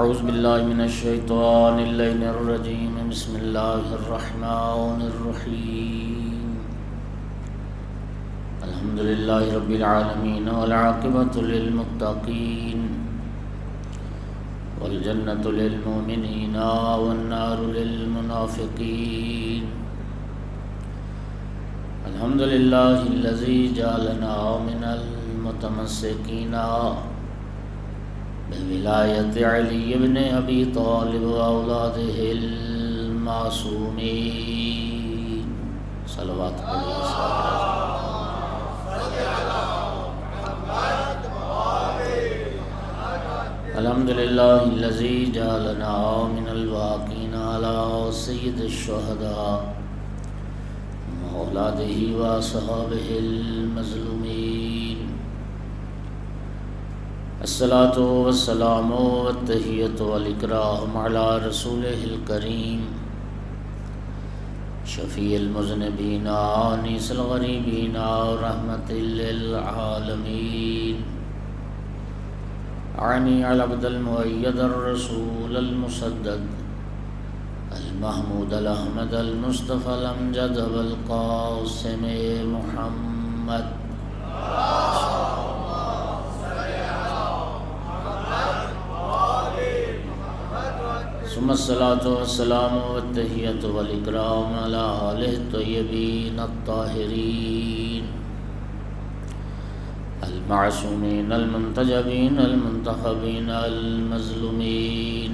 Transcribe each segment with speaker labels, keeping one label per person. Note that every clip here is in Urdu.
Speaker 1: اعوذ باللہ من الشیطان اللعین الرجیم بسم اللہ الرحمن الرحیم الحمدللہ رب العالمین والعاقبۃ للمتقین والجنۃ للمؤمنین والنار للمنافقین الحمدللہ الذی جعلنا من المتمسکین بولایت علی بن ابی طالب واولادہ المعصومین صلوات الحمدللہ الذی جعلنا من الواقین علی سید الشہداء واولادہ واصحابہ المظلومین الصلاۃ والسلام والتحیۃ والاکرام علی رسولہ الکریم شفیع المذنبین انیس الغریبین رحمۃ للعالمین اعنی العبد المؤید الرسول المسدد المحمود الاحمد المصطفى الامجد والقاسم محمد ثم الصلاة والسلام والتحیۃ والاکرام علی آلہ الطیبین الطاہرین المعصومین المنتجبین المنتخبین المظلومین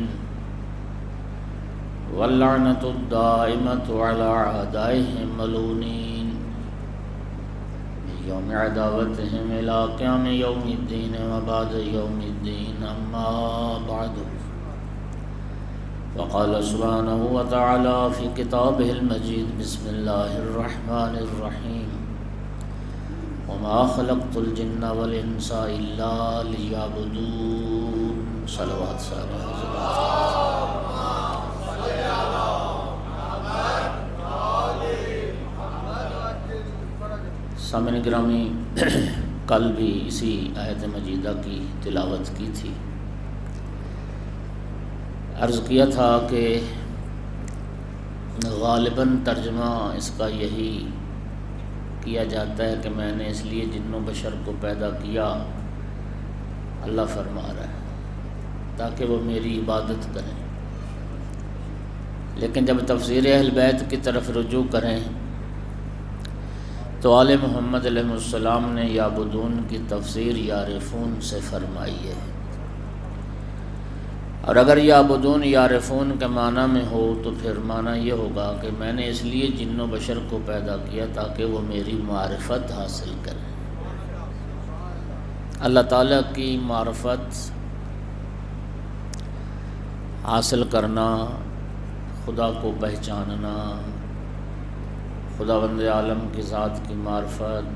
Speaker 1: واللعنۃ الدائمۃ علی اعدائہم ملعونین یوم عداوتہم الی قیام یوم الدین وبعد یوم الدین اما بعد وقال سبحانہ وتعالی فی کتابہ المجید بسم اللہ الرحمن الرحیم وما خلقت الجن والانس الا لیعبدون صلوات سارے سامعین گرامی، کل بھی اسی آیت مجیدہ کی تلاوت کی تھی۔ عرض کیا تھا کہ غالباً ترجمہ اس کا یہی کیا جاتا ہے کہ میں نے اس لیے جن و بشر کو پیدا کیا، اللہ فرما رہا ہے، تاکہ وہ میری عبادت کریں۔ لیکن جب تفسیر اہل بیت کی طرف رجوع کریں تو آل محمد علیہ السلام نے یعبدون کی تفسیر یعرفون سے فرمائی ہے، اور اگر یعبدون یعرفون کے معنی میں ہو تو پھر معنی یہ ہوگا کہ میں نے اس لیے جن و بشر کو پیدا کیا تاکہ وہ میری معرفت حاصل کریں۔ اللہ تعالیٰ کی معرفت حاصل کرنا، خدا کو پہچاننا، خداوند عالم کی ذات کی معرفت،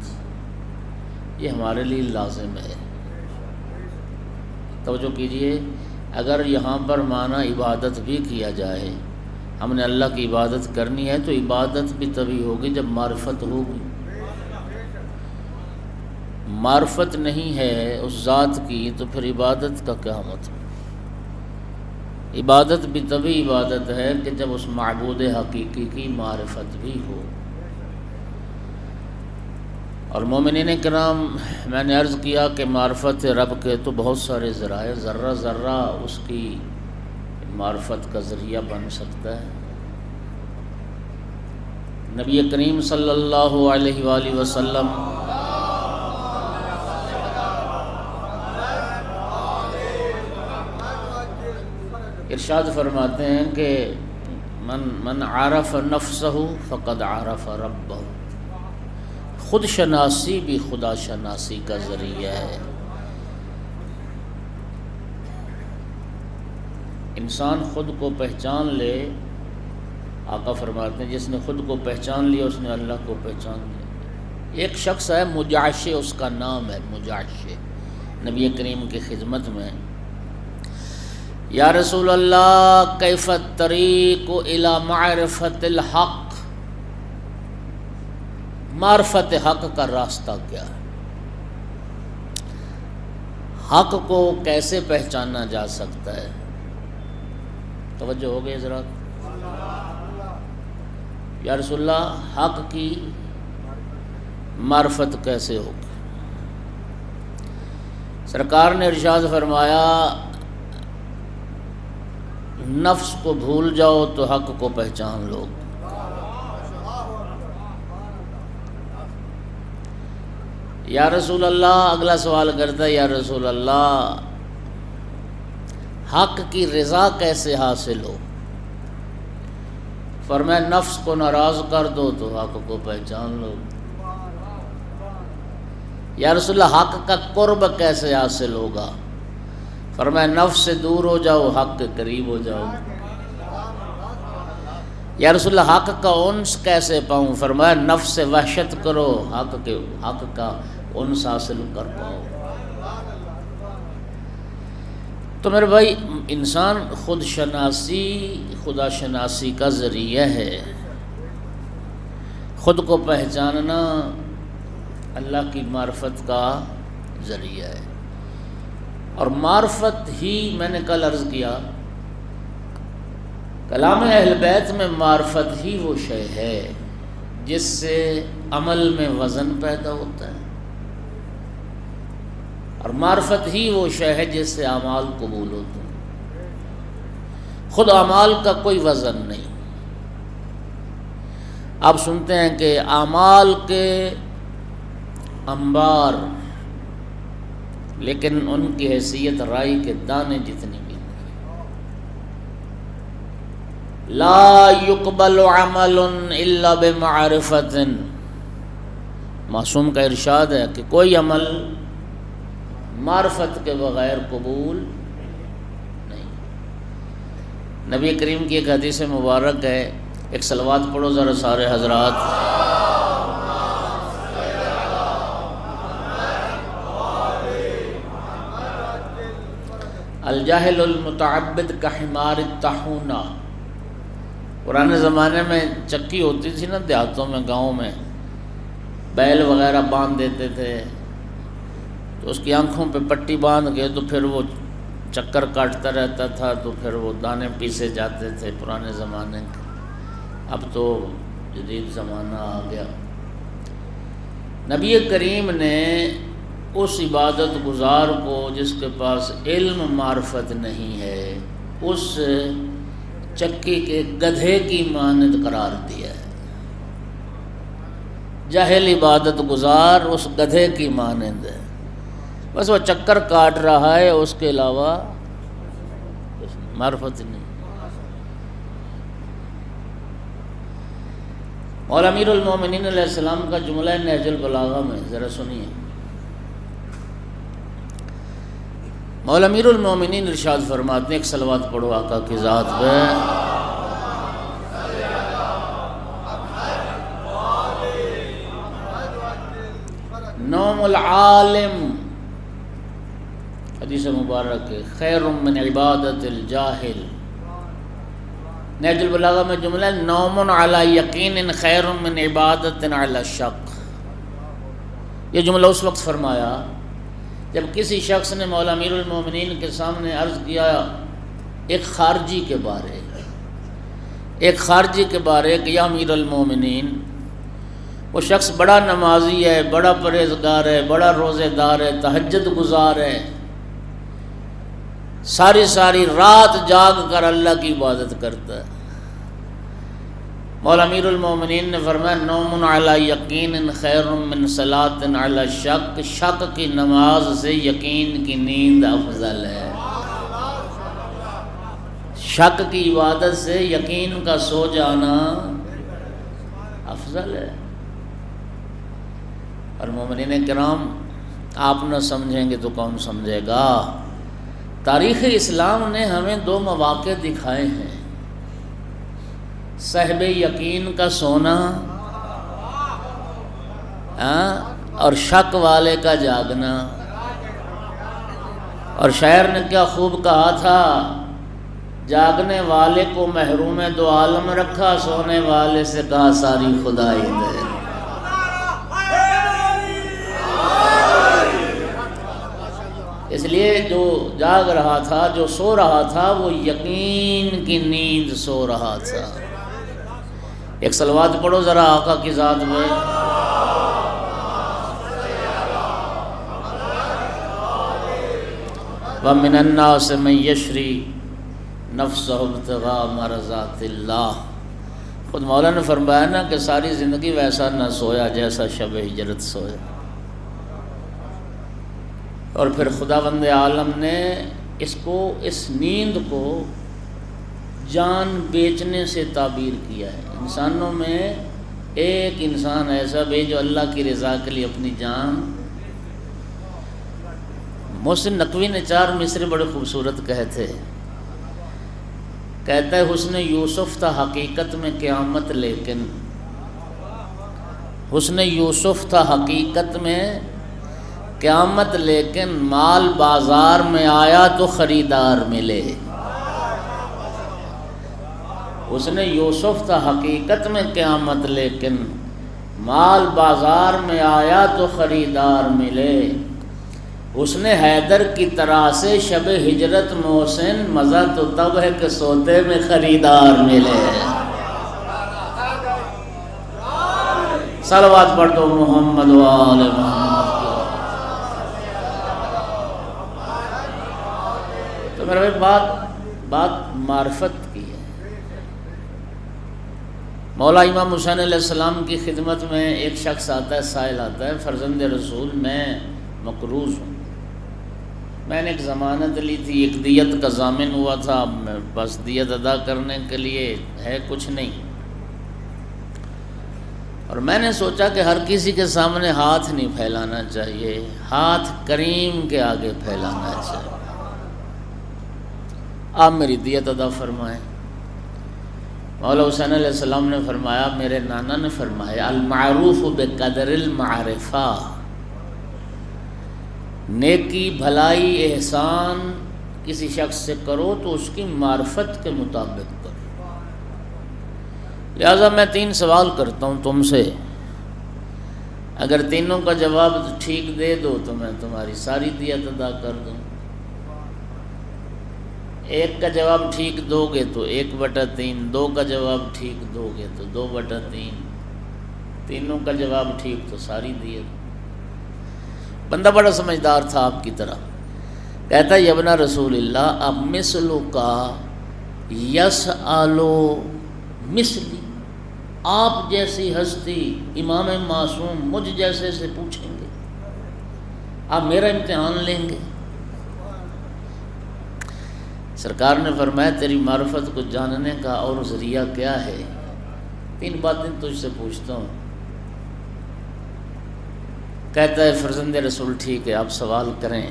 Speaker 1: یہ ہمارے لیے لازم ہے۔ توجہ کیجئے، اگر یہاں پر معنی عبادت بھی کیا جائے، ہم نے اللہ کی عبادت کرنی ہے تو عبادت بھی تبھی ہوگی جب معرفت ہوگی۔ معرفت نہیں ہے اس ذات کی تو پھر عبادت کا کیا مطلب؟ عبادت بھی تبھی عبادت ہے کہ جب اس معبود حقیقی کی معرفت بھی ہو۔ اور مومنین کرام، میں نے عرض کیا کہ معرفت رب کے تو بہت سارے ذرائع، ذرہ ذرہ اس کی معرفت کا ذریعہ بن سکتا ہے۔ نبی کریم صلی اللہ علیہ وآلہ وسلم ارشاد فرماتے ہیں کہ من عرف نفسہ فقد عرف ربہ، خود شناسی بھی خدا شناسی کا ذریعہ ہے۔ انسان خود کو پہچان لے، آقا فرماتے ہیں جس نے خود کو پہچان لیا اس نے اللہ کو پہچان لیا۔ ایک شخص ہے مجاشع، اس کا نام ہے مجاشع، نبی کریم کی خدمت میں، یا رسول اللہ کیف الطریق الی معرفت الحق، معرفت حق کا راستہ کیا ہے؟ حق کو کیسے پہچانا جا سکتا ہے؟ توجہ ہو گئی حضرات؟ یا رسول اللہ حق کی معرفت کیسے ہوگی؟ سرکار نے ارشاد فرمایا نفس کو بھول جاؤ تو حق کو پہچان لو۔ یا رسول اللہ اگلا سوال کرتا ہے، یا رسول اللہ حق کی رضا کیسے حاصل ہو؟ فرمایا نفس کو ناراض کر دو تو حق کو پہچان لو۔ یا رسول اللہ حق کا قرب کیسے حاصل ہوگا؟ فرمایا نفس سے دور ہو جاؤ، حق کے قریب ہو جاؤ۔ یا رسول اللہ حق کا انس کیسے پاؤں؟ فرمایا نفس سے وحشت کرو، حق کا انس حاصل کر پاؤ۔ تو میرے بھائی انسان خدا شناسی کا ذریعہ ہے۔ خود کو پہچاننا اللہ کی معرفت کا ذریعہ ہے، اور معرفت ہی میں نے کل عرض کیا کلام اہل بیت میں معرفت ہی وہ شے ہے جس سے عمل میں وزن پیدا ہوتا ہے، اور معرفت ہی وہ شے ہے جس سے اعمال قبول ہوتے ہیں۔ خود اعمال کا کوئی وزن نہیں۔ آپ سنتے ہیں کہ اعمال کے انبار، لیکن ان کی حیثیت رائی کے دانے جتنی بھی نہیں۔ لا يقبل عمل الا بمعرفت، معصوم کا ارشاد ہے کہ کوئی عمل معرفت کے بغیر قبول نہیں۔ نبی کریم کی ایک حدیث مبارک ہے، ایک صلوات پڑھو ذرا سارے حضرات۔ الجاہل المتعبد کحمار الطاحونہ۔ پرانے زمانے میں چکی ہوتی تھی نا دیہاتوں میں، گاؤں میں بیل وغیرہ باندھ دیتے تھے، تو اس کی آنکھوں پہ پٹی باندھ کے تو پھر وہ چکر کاٹتا رہتا تھا، تو پھر وہ دانے پیسے جاتے تھے پرانے زمانے کے۔ اب تو جدید زمانہ آ گیا۔ نبی کریم نے اس عبادت گزار کو جس کے پاس علم معرفت نہیں ہے، اس چکی کے گدھے کی مانند قرار دیا ہے۔ جاہل عبادت گزار اس گدھے کی مانند ہے، بس وہ چکر کاٹ رہا ہے، اس کے علاوہ معرفت نہیں۔ اور امیر المومنین علیہ السلام کا جملہ نہج البلاغہ میں ذرا سنیے۔ مولا امیر المومنین ارشاد فرماتے ہیں، ایک صلوات پڑھو آقا کی ذات پہ۔ نوم العالم، حدیث مبارک ہے، خیر من عبادت الجاہل۔ نہج البلاغہ میں جملہ ہے، نوم علی یقین خیر من عبادت علی شک۔ یہ جملہ اس وقت فرمایا جب کسی شخص نے مولا امیر المومنین کے سامنے عرض کیا ایک خارجی کے بارے کہ یا امیر المومنین، وہ شخص بڑا نمازی ہے، بڑا پرہیزگار ہے، بڑا روزے دار ہے، تہجد گزار ہے، ساری رات جاگ کر اللہ کی عبادت کرتا ہے۔ مولا امیر المومنین نے فرمایا نوم علی یقین خیر من صلاۃ علی شک، شک کی نماز سے یقین کی نیند افضل ہے۔ شک کی عبادت سے یقین کا سو جانا افضل ہے۔ اور مومنین کرام، آپ نہ سمجھیں گے تو کون سمجھے گا؟ تاریخ اسلام نے ہمیں دو مواقع دکھائے ہیں، صاحب یقین کا سونا اور شک والے کا جاگنا۔ اور شاعر نے کیا خوب کہا تھا، جاگنے والے کو محروم دو عالم رکھا، سونے والے سے کہا ساری خدائی دے۔ اس لیے جو جاگ رہا تھا، جو سو رہا تھا، وہ یقین کی نیند سو رہا تھا۔ ایک صلوات پڑھو ذرا آقا کی ذات میں۔ وَمِنَ النَّاسِ مَن يَشْرِي نَفْسَهُ ابْتِغَاءَ مَرْضَاتِ اللَّهِ۔ خود مولا نے فرمایا نا کہ ساری زندگی ویسا نہ سویا جیسا شب ہجرت سویا، اور پھر خداوند عالم نے اس نیند کو جان بیچنے سے تعبیر کیا ہے۔ انسانوں میں ایک انسان ایسا بھی جو اللہ کی رضا کے لیے اپنی جان، محسن نقوی نے 4 مصرے بڑے خوبصورت کہے تھے۔ کہتا ہے حسن یوسف تھا حقیقت میں قیامت، لیکن حسن یوسف تھا حقیقت میں قیامت، لیکن مال بازار میں آیا تو خریدار ملے۔ حسن یوسف تھا حقیقت میں قیامت، لیکن مال بازار میں آیا تو خریدار ملے۔ حسن حیدر کی طرح سے شب ہجرت محسن، مزہ تو تب ہے کہ سوتے میں خریدار ملے۔ صلوات پڑھ دو محمد و آل محمد۔ تو میرے بات معرفت کی ہے۔ مولا امام حسین علیہ السلام کی خدمت میں ایک شخص آتا ہے، سائل آتا ہے، فرزند رسول میں مقروض ہوں، میں نے ایک ضمانت لی تھی، ایک دیت کا ضامن ہوا تھا، بس دیت ادا کرنے کے لیے ہے کچھ نہیں، اور میں نے سوچا کہ ہر کسی کے سامنے ہاتھ نہیں پھیلانا چاہیے، ہاتھ کریم کے آگے پھیلانا چاہیے۔ آپ میری دیت ادا فرمائیں۔ مولا حسین علیہ السلام نے فرمایا، میرے نانا نے فرمایا، المعروف بقدر المعرفہ، نیکی بھلائی احسان کسی شخص سے کرو تو اس کی معرفت کے مطابق کرو۔ لہٰذا میں 3 سوال کرتا ہوں تم سے، اگر تینوں کا جواب ٹھیک دے دو تو میں تمہاری ساری دیت ادا کر دوں، ایک کا جواب ٹھیک دو گے تو 1/3، 2 کا جواب ٹھیک دو گے تو 2/3، تینوں کا جواب ٹھیک تو ساری دیت۔ بندہ بڑا سمجھدار تھا آپ کی طرح، کہتا ہے یبن رسول اللہ، اب مثلو کا یسألو مثلی، آپ جیسی ہستی امام معصوم مجھ جیسے سے پوچھیں گے، آپ میرا امتحان لیں گے؟ سرکار نے فرمایا تیری معرفت کو جاننے کا اور ذریعہ کیا ہے؟ 3 باتیں تجھ سے پوچھتا ہوں۔ کہتا ہے فرزند رسول ٹھیک ہے، آپ سوال کریں،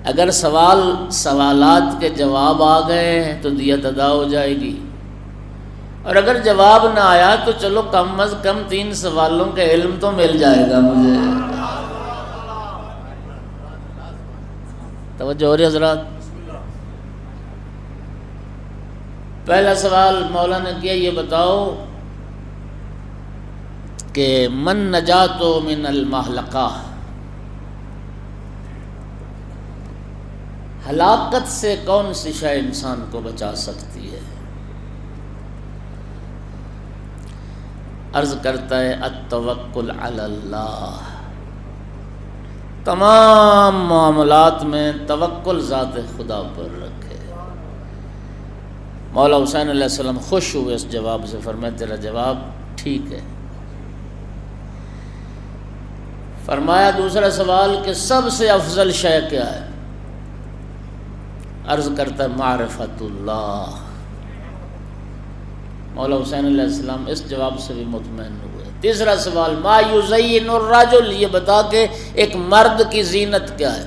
Speaker 1: اگر سوالات کے جواب آ گئے تو دیت ادا ہو جائے گی، اور اگر جواب نہ آیا تو چلو کم از کم 3 سوالوں کے علم تو مل جائے گا مجھے۔ توجہ ہو رہی حضرات؟ پہلا سوال مولا نے کیا، یہ بتاؤ کہ من نجات من المہلکہ، ہلاکت سے کون سی شے انسان کو بچا سکتی ہے؟ عرض کرتا ہے التوکل علی اللہ، تمام معاملات میں توکل ذات خدا پر رکھے۔ مولا حسین علیہ السلام خوش ہوئے اس جواب سے، فرمایا تیرا جواب ٹھیک ہے۔ فرمایا دوسرا سوال کہ سب سے افضل شے کیا ہے؟ عرض کرتا ہے معرفت اللہ۔ مولا حسین علیہ السلام اس جواب سے بھی مطمئن ہوئے۔ تیسرا سوال ما یزین الرجل، یہ بتا کہ ایک مرد کی زینت کیا ہے؟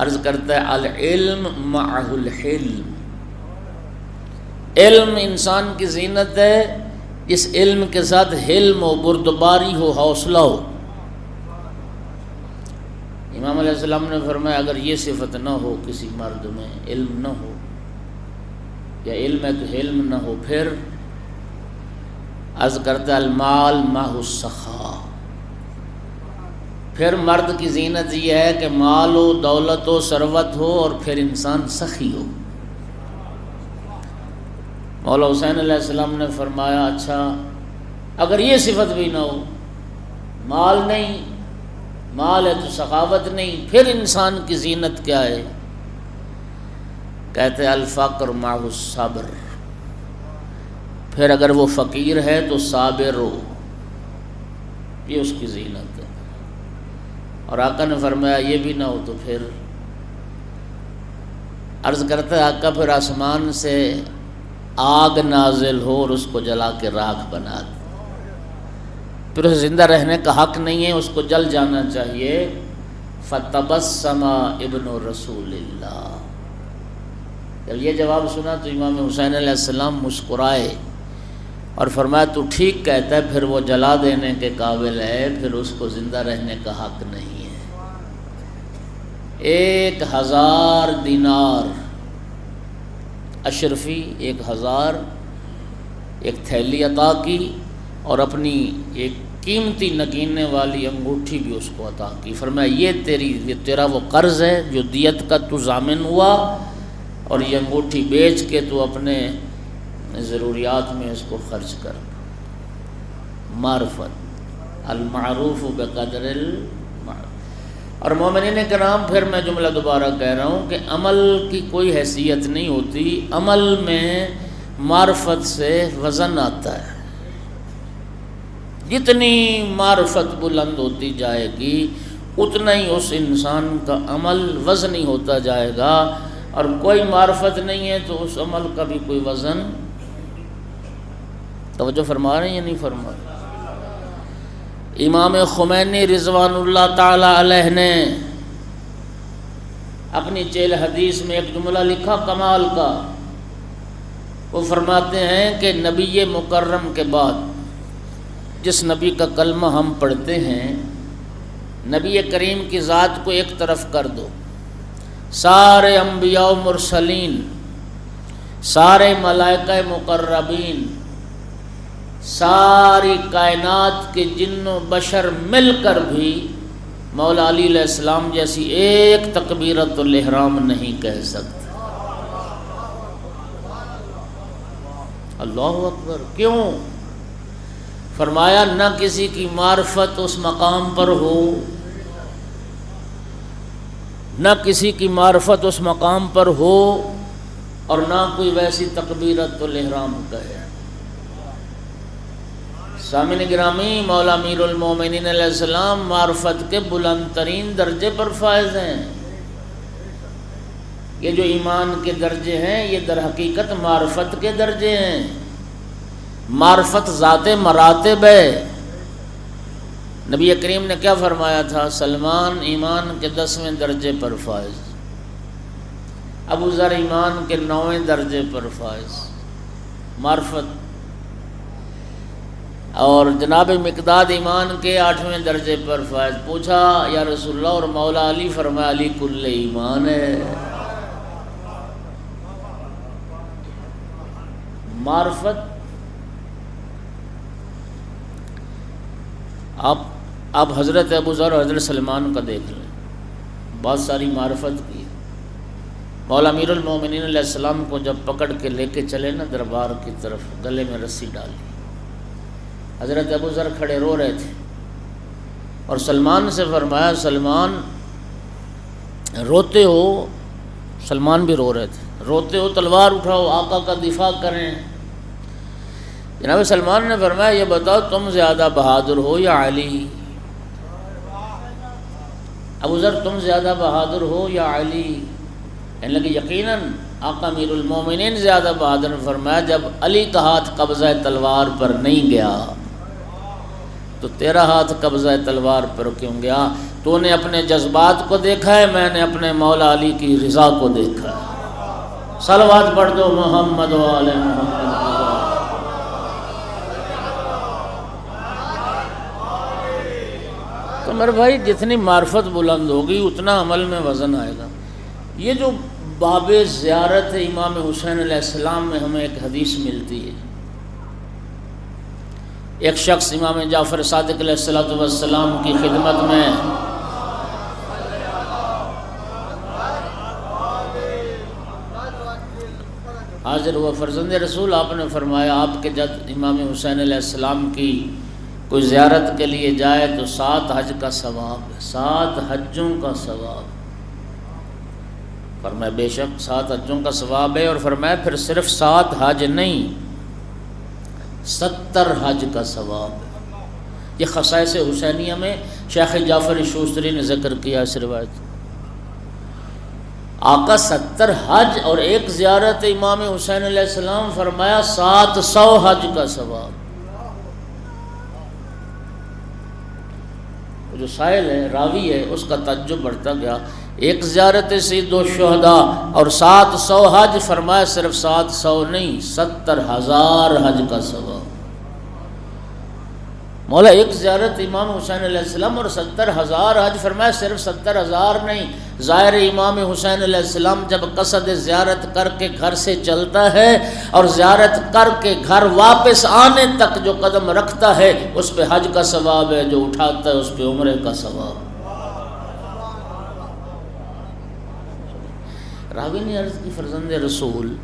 Speaker 1: عرض کرتا ہے العلم معہ الحلم، علم انسان کی زینت ہے، جس علم کے ساتھ حلم ہو، بردباری ہو، حوصلہ ہو۔ امام علیہ السلام نے فرمایا اگر یہ صفت نہ ہو کسی مرد میں، علم نہ ہو یا علم ہے تو حلم نہ ہو، پھر عرض کرتا ہے المال معہ السخا، پھر مرد کی زینت یہ ہے کہ مال ہو، دولت ہو، ثروت ہو، اور پھر انسان سخی ہو۔ مولا حسین علیہ السلام نے فرمایا اچھا اگر یہ صفت بھی نہ ہو، مال نہیں، مال ہے تو سخاوت نہیں، پھر انسان کی زینت کیا ہے؟ کہتے الفقر معہ الصبر، پھر اگر وہ فقیر ہے تو صابر ہو، یہ اس کی زینت ہے۔ اور آقا نے فرمایا یہ بھی نہ ہو تو پھر عرض کرتا ہے آقا پھر آسمان سے آگ نازل ہو اور اس کو جلا کے راکھ بنا دے، پھر اسے زندہ رہنے کا حق نہیں ہے، اس کو جل جانا چاہیے۔ فتبسم ابن رسول اللہ، جب یہ جواب سنا تو امام حسین علیہ السلام مسکرائے اور فرمایا تو ٹھیک کہتا ہے، پھر وہ جلا دینے کے قابل ہے، پھر اس کو زندہ رہنے کا حق نہیں ہے۔ 1000 دینار اشرفی، 1000 ایک تھیلی عطا کی، اور اپنی ایک قیمتی نگینے والی انگوٹھی بھی اس کو عطا کی۔ فرمایا یہ تیرا وہ قرض ہے جو دیت کا تو ضامن ہوا، اور یہ انگوٹھی بیچ کے تو اپنے ضروریات میں اس کو خرچ کر۔ معرفت، المعروف بقدر المعروف۔ اور مومنین کرام پھر میں جملہ دوبارہ کہہ رہا ہوں کہ عمل کی کوئی حیثیت نہیں ہوتی، عمل میں معرفت سے وزن آتا ہے۔ جتنی معرفت بلند ہوتی جائے گی اتنا ہی اس انسان کا عمل وزنی ہوتا جائے گا، اور کوئی معرفت نہیں ہے تو اس عمل کا بھی کوئی وزن۔ توجہ فرما رہے ہیں یا نہیں فرما رہے؟ امام خمینی رضوان اللہ تعالی علیہ نے اپنی چیل حدیث میں ایک جملہ لکھا کمال کا، وہ فرماتے ہیں کہ نبی مکرم کے بعد جس نبی کا کلمہ ہم پڑھتے ہیں، نبی کریم کی ذات کو ایک طرف کر دو، سارے انبیاء و مرسلین، سارے ملائکہ مقربین، ساری کائنات کے جن و بشر مل کر بھی مولا علی علیہ السلام جیسی ایک تکبیرۃ الاحرام نہیں کہہ سکتے۔ اللہ اکبر! کیوں؟ فرمایا نہ کسی کی معرفت اس مقام پر ہو، نہ کسی کی معرفت اس مقام پر ہو، اور نہ کوئی ویسی تکبیرۃ الاحرام کہے۔ سامعین گرامی، مولا امیر المومنین علیہ السلام معرفت کے بلند ترین درجے پر فائز ہیں۔ یہ جو ایمان کے درجے ہیں یہ در حقیقت معرفت کے درجے ہیں۔ معرفت ذات مراتب ہے۔ نبی کریم نے کیا فرمایا تھا؟ سلمان ایمان کے 10ویں درجے پر فائز، ابو ذر ایمان کے 9ویں درجے پر فائز، معرفت۔ اور جناب مقداد ایمان کے 8ویں درجے پر فائز۔ پوچھا یا رسول اللہ اور مولا علی؟ فرمایا علی کل ایمان ہے۔ معرفت آپ حضرت ابو ذر اور حضرت سلمان کا دیکھ لیں، بہت ساری معرفت کی۔ مولا امیر المومنین علیہ السلام کو جب پکڑ کے لے کے چلے نا دربار کی طرف، گلے میں رسی ڈالی، حضرت ابو ذر کھڑے رو رہے تھے، اور سلمان سے فرمایا سلمان روتے ہو؟ سلمان بھی رو رہے تھے، روتے ہو تلوار اٹھاؤ، آقا کا دفاع کریں۔ جناب سلمان نے فرمایا یہ بتاؤ تم زیادہ بہادر ہو یا علی؟ ابو ذر تم زیادہ بہادر ہو یا علی؟ کہنے لگے یقیناً آقا امیر المومنین زیادہ بہادر نے۔ فرمایا جب علی کا ہاتھ قبضہ تلوار پر نہیں گیا تو تیرا ہاتھ قبضہ تلوار پر کیوں گیا؟ تو نے اپنے جذبات کو دیکھا ہے، میں نے اپنے مولا علی کی رضا کو دیکھا ہے۔ صلوات پڑھ دو محمد و آل محمد۔ تو میرے بھائی جتنی معرفت بلند ہوگی اتنا عمل میں وزن آئے گا۔ یہ جو باب زیارت امام حسین علیہ السلام میں ہمیں ایک حدیث ملتی ہے، ایک شخص امام جعفر صادق علیہ السلام کی خدمت میں حاضر ہوا، فرزند رسول آپ نے فرمایا آپ کے جد امام حسین علیہ السلام کی کوئی زیارت کے لیے جائے تو 7 حج کا ثواب ہے، 7 حجوں کا ثواب۔ فرمایا بے شک 7 حجوں کا ثواب ہے، اور فرمایا پھر صرف 7 حج نہیں 70 حج کا ثواب ہے۔ یہ خصائص حسینیہ میں شیخ جعفر شوستری نے ذکر کیا اس روایت۔ آقا 70 حج اور ایک زیارت امام حسین علیہ السلام، فرمایا 700 حج کا ثواب۔ جو سائل ہے، راوی ہے، اس کا تعجب بڑھتا گیا، ایک زیارت سید الشہداء اور 700 حج، فرمایا صرف 700 نہیں 70,000 حج کا ثواب۔ مولا ایک زیارت امام حسین علیہ السلام اور 70,000 حج، فرمایا صرف 70,000 نہیں، ظاہر امام حسین علیہ السلام جب قصد زیارت کر کے گھر سے چلتا ہے اور زیارت کر کے گھر واپس آنے تک جو قدم رکھتا ہے اس پہ حج کا ثواب ہے، جو اٹھاتا ہے اس پہ عمرے کا ثواب۔ راوی نے عرض کی فرزند رسول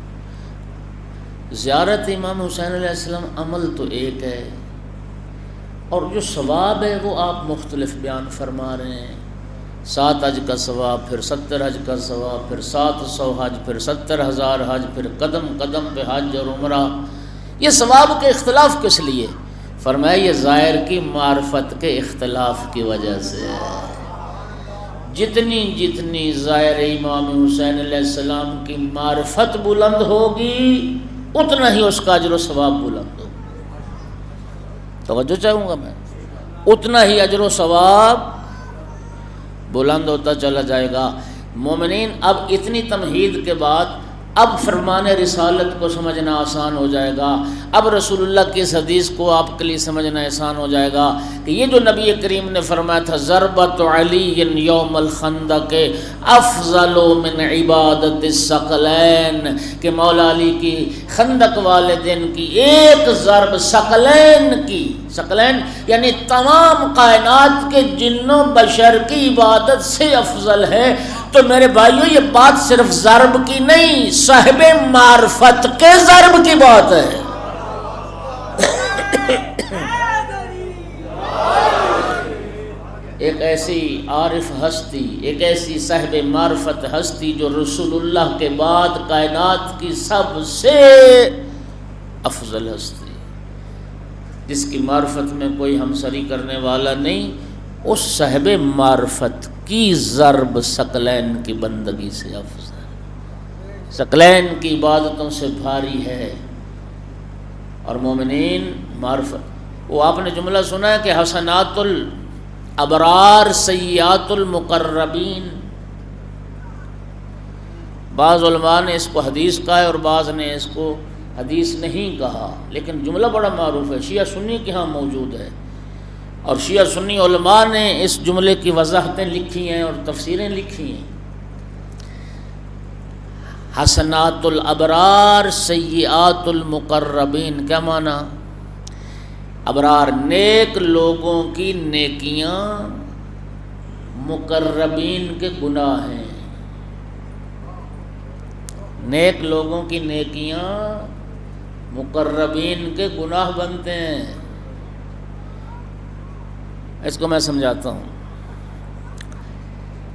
Speaker 1: زیارت امام حسین علیہ السلام عمل تو ایک ہے، اور جو ثواب ہے وہ آپ مختلف بیان فرما رہے ہیں، 7 حج کا ثواب، پھر 70 حج کا ثواب، پھر 700 حج، پھر 70,000 حج، پھر قدم قدم پہ حج اور عمرہ۔ یہ ثواب کے اختلاف کس لیے؟ فرمایا یہ ظاہر کی معرفت کے اختلاف کی وجہ سے ہے۔ جتنی جتنی ظاہر امام حسین علیہ السلام کی معرفت بلند ہوگی اتنا ہی اس کا اجر و ثواب بلند ہوگا۔ توجہ چاہوں گا میں، اتنا ہی اجر و ثواب بلند ہوتا چلا جائے گا۔ مومنین، اب اتنی تمہید کے بعد اب فرمان رسالت کو سمجھنا آسان ہو جائے گا، اب رسول اللہ کی اس حدیث کو آپ کے لیے سمجھنا آسان ہو جائے گا کہ یہ جو نبی کریم نے فرمایا تھا ضربۃ علی یوم الخندق افضل من عبادت الثقلین، کہ مولا علی کی خندق والے دن کی ایک ضرب ثقلین کی، ثقلین یعنی تمام کائنات کے جنوں بشر کی عبادت سے افضل ہے۔ تو میرے بھائیوں یہ بات صرف ضرب کی نہیں، صاحب معرفت کے ضرب کی بات ہے۔ ایک ایسی عارف ہستی، ایک ایسی صاحب معرفت ہستی جو رسول اللہ کے بعد کائنات کی سب سے افضل ہستی، جس کی معرفت میں کوئی ہمسری کرنے والا نہیں، اس صاحب معرفت کی ضرب ثقلین کی بندگی سے افضل، ثقلین کی عبادتوں سے بھاری ہے۔ اور مومنین معرفت، وہ آپ نے جملہ سنا ہے کہ حسنات الابرار سیئات المقربین، بعض علماء نے اس کو حدیث کہا ہے اور بعض نے اس کو حدیث نہیں کہا، لیکن جملہ بڑا معروف ہے، شیعہ سنی کے ہاں موجود ہے، اور شیعہ سنی علماء نے اس جملے کی وضاحتیں لکھی ہیں اور تفسیریں لکھی ہیں۔ حسنات الابرار سیئات المقربین، کیا معنی؟ ابرار نیک لوگوں کی نیکیاں، مقربین کے گناہ ہیں۔ نیک لوگوں کی نیکیاں مقربین کے گناہ بنتے ہیں۔ اس کو میں سمجھاتا ہوں۔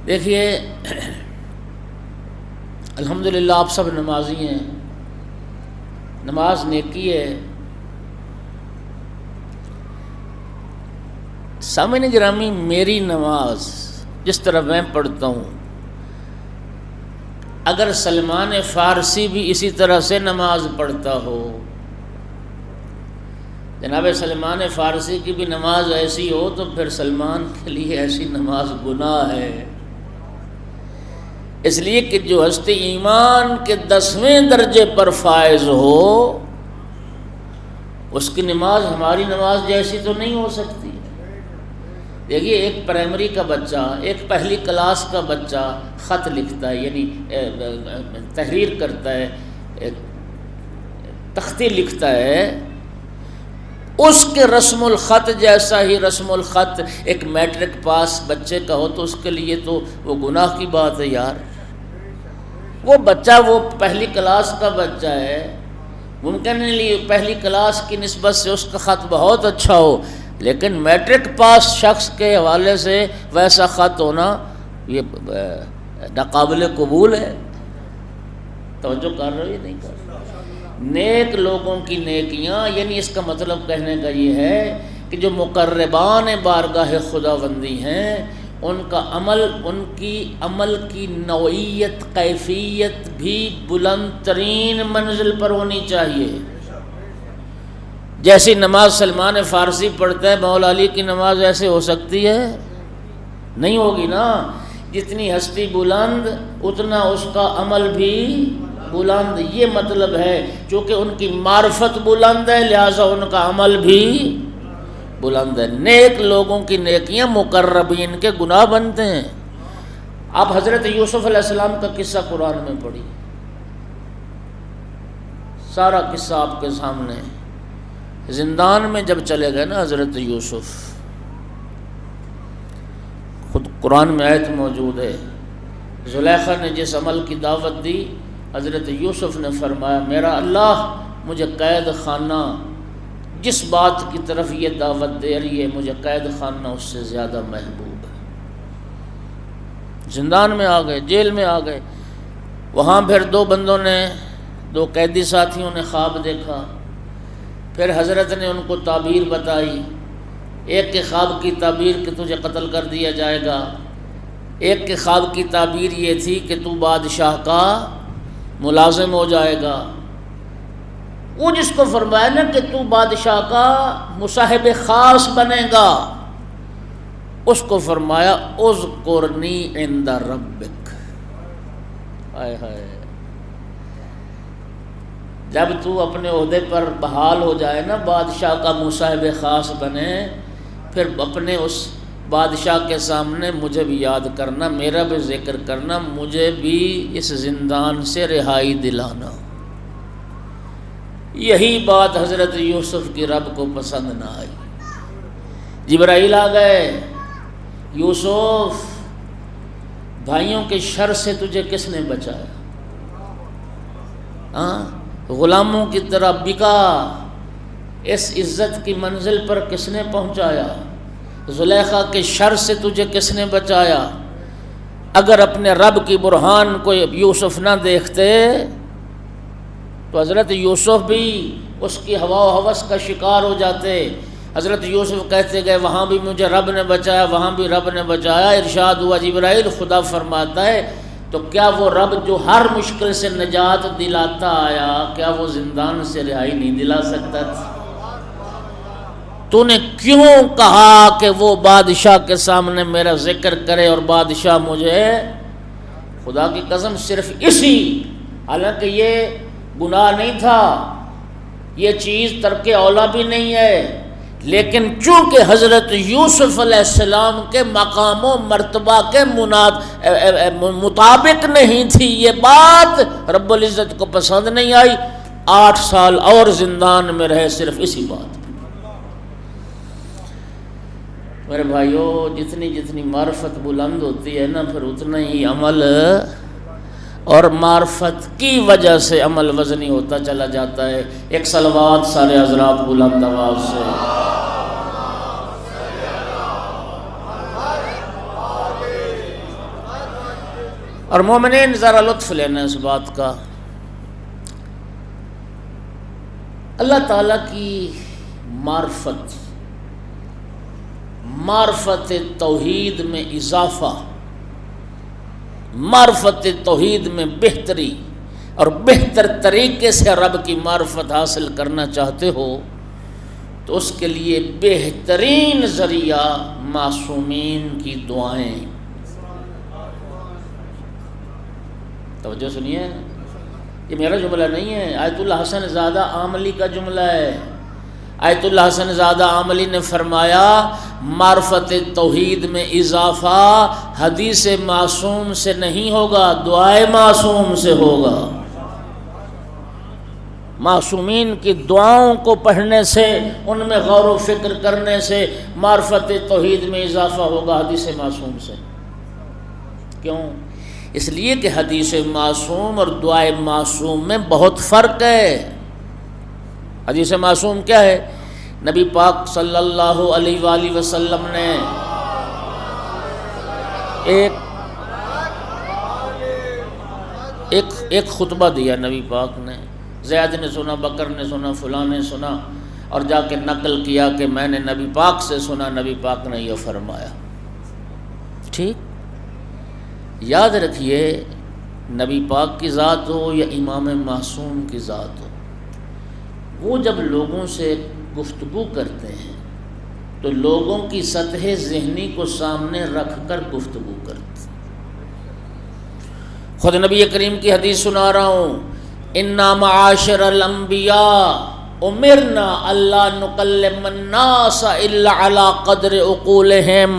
Speaker 1: دیکھیے الحمدللہ آپ سب نمازی ہیں، نماز نیکی ہے۔ سامعین گرامی، میری نماز جس طرح میں پڑھتا ہوں، اگر سلمان فارسی بھی اسی طرح سے نماز پڑھتا ہو، جناب سلمان فارسی کی بھی نماز ایسی ہو، تو پھر سلمان کے لیے ایسی نماز گناہ ہے۔ اس لیے کہ جو ہستی ایمان کے 10ویں درجے پر فائز ہو، اس کی نماز ہماری نماز جیسی تو نہیں ہو سکتی۔ دیکھیے ایک پرائمری کا بچہ، ایک پہلی کلاس کا بچہ خط لکھتا ہے، یعنی تحریر کرتا ہے، تختی لکھتا ہے، اس کے رسم الخط جیسا ہی رسم الخط ایک میٹرک پاس بچے کا ہو تو اس کے لیے تو وہ گناہ کی بات ہے یار. وہ بچہ وہ پہلی کلاس کا بچہ ہے، ممکن ہے پہلی کلاس کی نسبت سے اس کا خط بہت اچھا ہو، لیکن میٹرک پاس شخص کے حوالے سے ویسا خط ہونا یہ ناقابل قبول ہے. توجہ کر رہے ہو نہیں کر رہے؟ نیک لوگوں کی نیکیاں، یعنی اس کا مطلب کہنے کا یہ ہے کہ جو مقربان بارگاہ خداوندی ہیں ان کا عمل، ان کی عمل کی نوعیت، کیفیت بھی بلند ترین منزل پر ہونی چاہیے. جیسی نماز سلمان فارسی پڑھتا ہے مولا علی کی نماز ایسے ہو سکتی ہے؟ نہیں ہوگی نا. جتنی ہستی بلند اتنا اس کا عمل بھی بلند. یہ مطلب ہے چونکہ ان کی معرفت بلند ہے لہٰذا ان کا عمل بھی بلند ہے. نیک لوگوں کی نیکیاں مقربین کے گناہ بنتے ہیں. آپ حضرت یوسف علیہ السلام کا قصہ قرآن میں پڑھیے، سارا قصہ آپ کے سامنے. زندان میں جب چلے گئے نا حضرت یوسف، خود قرآن میں آیت موجود ہے، زلیخا نے جس عمل کی دعوت دی حضرت یوسف نے فرمایا میرا اللہ مجھے قید خانہ، جس بات کی طرف یہ دعوت دے رہی ہے مجھے قید خانہ اس سے زیادہ محبوب ہے. زندان میں آ گئے، جیل میں آ گئے. وہاں پھر دو بندوں نے، دو قیدی ساتھیوں نے خواب دیکھا. پھر حضرت نے ان کو تعبیر بتائی. ایک کے خواب کی تعبیر کہ تجھے قتل کر دیا جائے گا، ایک کے خواب کی تعبیر یہ تھی کہ تو بادشاہ کا ملازم ہو جائے گا. وہ جس کو فرمایا نا کہ تو بادشاہ کا مصاحب خاص بنے گا، اس کو فرمایا اذکرنی عند ربک. ہائے ہائے، جب تو اپنے عہدے پر بحال ہو جائے نا، بادشاہ کا مصاحب خاص بنے، پھر اپنے اس بادشاہ کے سامنے مجھے بھی یاد کرنا، میرا بھی ذکر کرنا، مجھے بھی اس زندان سے رہائی دلانا. یہی بات حضرت یوسف کی رب کو پسند نہ آئی. جبرائیل آ گئے، یوسف بھائیوں کے شر سے تجھے کس نے بچایا؟ غلاموں کی طرح بکا، اس عزت کی منزل پر کس نے پہنچایا؟ زلیخا کے شر سے تجھے کس نے بچایا؟ اگر اپنے رب کی برہان کو یوسف نہ دیکھتے تو حضرت یوسف بھی اس کی ہوا و ہوس کا شکار ہو جاتے. حضرت یوسف کہتے گئے وہاں بھی مجھے رب نے بچایا، وہاں بھی رب نے بچایا. ارشاد ہوا جبرائیل خدا فرماتا ہے تو کیا وہ رب جو ہر مشکل سے نجات دلاتا آیا، کیا وہ زندان سے رہائی نہیں دلا سکتا تھا؟ تو نے کیوں کہا کہ وہ بادشاہ کے سامنے میرا ذکر کرے اور بادشاہ مجھے؟ خدا کی قسم صرف اسی، حالانکہ یہ گناہ نہیں تھا، یہ چیز ترک اولا بھی نہیں ہے، لیکن چونکہ حضرت یوسف علیہ السلام کے مقام و مرتبہ کے مطابق نہیں تھی یہ بات، رب العزت کو پسند نہیں آئی. 8 سال اور زندان میں رہے صرف اسی بات. میرے بھائیو، جتنی جتنی معرفت بلند ہوتی ہے نا پھر اتنا ہی عمل، اور معرفت کی وجہ سے عمل وزنی ہوتا چلا جاتا ہے. ایک صلوات سارے حضرات بلند آواز سے. اور مومنین ذرا لطف لینا اس بات کا، اللہ تعالیٰ کی معرفت توحید میں اضافہ، معرفت توحید میں بہتری، اور بہتر طریقے سے رب کی معرفت حاصل کرنا چاہتے ہو تو اس کے لیے بہترین ذریعہ معصومین کی دعائیں. توجہ سنیے، یہ میرا جملہ نہیں ہے، آیت اللہ حسن زادہ عاملی کا جملہ ہے. آیت اللہ حسن زادہ عاملی نے فرمایا معرفت توحید میں اضافہ حدیث معصوم سے نہیں ہوگا، دعائے معصوم سے ہوگا. معصومین کی دعاؤں کو پڑھنے سے، ان میں غور و فکر کرنے سے معرفت توحید میں اضافہ ہوگا حدیث معصوم سے۔ کیوں؟ اس لیے کہ حدیث معصوم اور دعائے معصوم میں بہت فرق ہے۔ حدیث معصوم کیا ہے؟ نبی پاک صلی اللہ علیہ وآلہ وسلم نے ایک خطبہ دیا، نبی پاک نے، زید نے سنا، بکر نے سنا، فلاں نے سنا، اور جا کے نقل کیا کہ میں نے نبی پاک سے سنا، نبی پاک نے یہ فرمایا۔ ٹھیک، یاد رکھیے، نبی پاک کی ذات ہو یا امام معصوم کی ذات ہو، وہ جب لوگوں سے گفتگو کرتے ہیں تو لوگوں کی سطح ذہنی کو سامنے رکھ کر گفتگو کرتے ہیں۔ خود نبی کریم کی حدیث سنا رہا ہوں، اِنَّا مَعَاشِرَ الْأَنْبِيَاءِ اُمِرْنَا أَلَّا نُكَلِّمَ النَّاسَ إِلَّا عَلَىٰ قَدْرِ عُقُولِهِمْ۔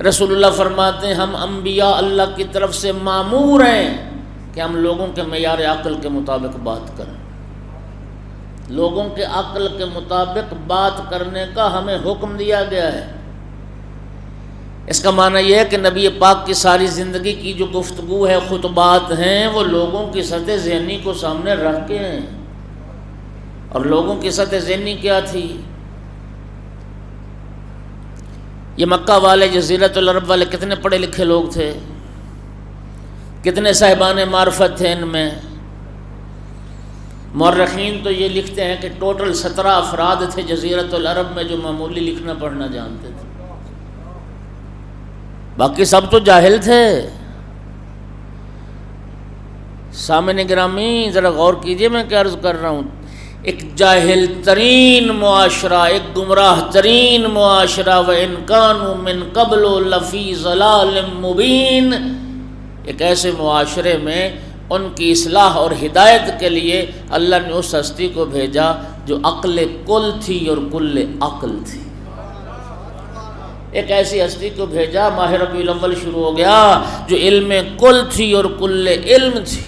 Speaker 1: رسول اللہ فرماتے ہیں ہم انبیاء اللہ کی طرف سے مامور ہیں کہ ہم لوگوں کے معیار عقل کے مطابق بات کریں۔ لوگوں کے عقل کے مطابق بات کرنے کا ہمیں حکم دیا گیا ہے۔ اس کا معنی یہ ہے کہ نبی پاک کی ساری زندگی کی جو گفتگو ہے، خطبات ہیں، وہ لوگوں کی سطح ذہنی کو سامنے رکھ کے ہیں۔ اور لوگوں کی سطح ذہنی کیا تھی؟ یہ مکہ والے، جزیرۃ العرب والے کتنے پڑھے لکھے لوگ تھے، کتنے صاحبان معرفت تھے ان میں۔ مورخین تو یہ لکھتے ہیں کہ ٹوٹل 17 افراد تھے جزیرۃ العرب میں جو معمولی لکھنا پڑھنا جانتے تھے، باقی سب تو جاہل تھے۔ سامعین گرامی ذرا غور کیجئے میں کیا عرض کر رہا ہوں۔ ایک جاہل ترین معاشرہ، ایک گمراہ ترین معاشرہ، وَإِن كَانُوا مِن قَبْلُ لَفِي ضَلَالٍ مُبِينٍ، ایک ایسے معاشرے میں ان کی اصلاح اور ہدایت کے لیے اللہ نے اس ہستی کو بھیجا جو عقل کل تھی اور کل عقل تھی۔ ایک ایسی ہستی کو بھیجا، ماہ ربیع الاول شروع ہو گیا، جو علم کل تھی اور کل علم تھی۔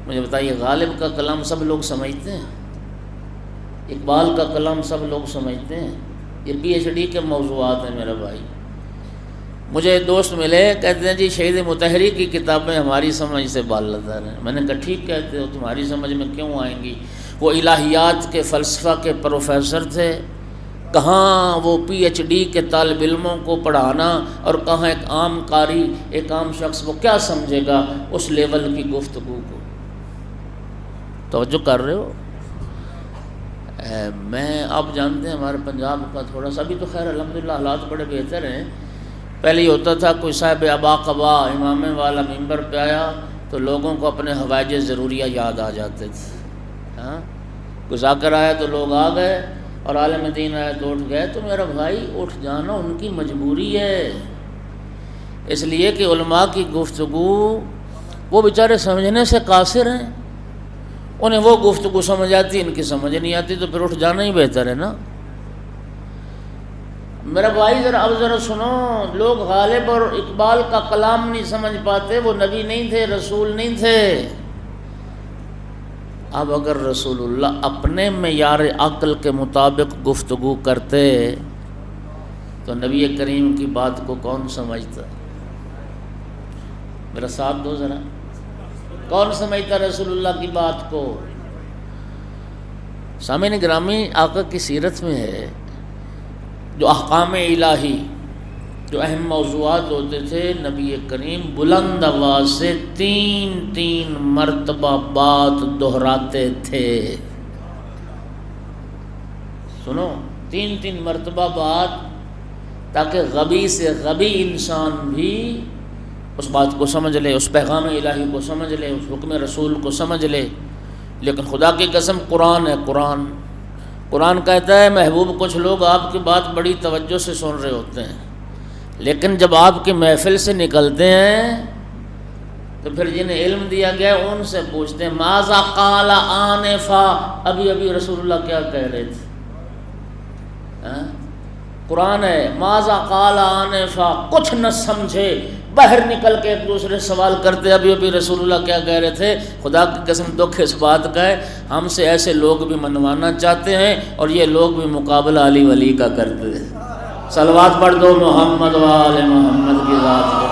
Speaker 1: مجھے بتائیے، غالب کا کلام سب لوگ سمجھتے ہیں؟ اقبال کا کلام سب لوگ سمجھتے ہیں؟ یہ پی ایچ ڈی کے موضوعات ہیں میرا بھائی۔ مجھے دوست ملے، کہتے ہیں جی شہید مطہری کی کتابیں ہماری سمجھ سے بالاتر ہیں۔ میں نے کہا ٹھیک کہتے ہو، تمہاری سمجھ میں کیوں آئیں گی؟ وہ الہیات کے فلسفہ کے پروفیسر تھے، کہاں وہ پی ایچ ڈی کے طالب علموں کو پڑھانا، اور کہاں ایک عام قاری، ایک عام شخص وہ کیا سمجھے گا اس لیول کی گفتگو کو؟ توجہ کر رہے ہو؟ میں آپ جانتے ہیں ہمارے پنجاب کا تھوڑا سا، ابھی تو خیر الحمدللہ حالات بڑے بہتر ہیں۔ پہلے یہ ہوتا تھا کوئی صاحب ابا قبا امامے والا ممبر پہ آیا تو لوگوں کو اپنے حوائج ضروریہ یاد آ جاتے تھے۔ ہاں، کوئی ذاکر آیا تو لوگ آ گئے، اور عالم دین آیا تو اٹھ گئے۔ تو میرا بھائی اٹھ جانا ان کی مجبوری ہے، اس لیے کہ علماء کی گفتگو وہ بیچارے سمجھنے سے قاصر ہیں، انہیں وہ گفتگو سمجھ آتی، ان کی سمجھ نہیں آتی، تو پھر اٹھ جانا ہی بہتر ہے نا۔ میرا بھائی اب ذرا سنو، لوگ غالب اور اقبال کا کلام نہیں سمجھ پاتے، وہ نبی نہیں تھے، رسول نہیں تھے۔ اب اگر رسول اللہ اپنے معیار عقل کے مطابق گفتگو کرتے تو نبی کریم کی بات کو کون سمجھتا؟ میرا ساتھ دو ذرا، کون سمجھتا رسول اللہ کی بات کو؟ سامعین گرامی، آقا کی سیرت میں ہے جو احکام الہی، جو اہم موضوعات ہوتے تھے، نبی کریم بلند آواز سے 3 مرتبہ بات دہراتے تھے۔ سنو، 3 مرتبہ بات، تاکہ غبی سے غبی انسان بھی اس بات کو سمجھ لے، اس پیغام الہی کو سمجھ لے، اس حکم رسول کو سمجھ لے۔ لیکن خدا کی قسم قرآن ہے، قرآن کہتا ہے محبوب کچھ لوگ آپ کی بات بڑی توجہ سے سن رہے ہوتے ہیں، لیکن جب آپ کی محفل سے نکلتے ہیں تو پھر جنہیں علم دیا گیا ان سے پوچھتے ہیں ماذا قال آنفا، ابھی رسول اللہ کیا کہہ رہے تھے؟ قرآن ہے، ماذا قال آنفا، کچھ نہ سمجھے باہر نکل کے ایک دوسرے سے سوال کرتے، ابھی رسول اللہ کیا کہہ رہے تھے، خدا کی قسم دکھ اس بات کا ہے ہم سے ایسے لوگ بھی منوانا چاہتے ہیں اور یہ لوگ بھی مقابلہ علی ولی کا کرتے ہیں۔ صلوات پڑھ دو محمد و آل محمد کی ذات کو۔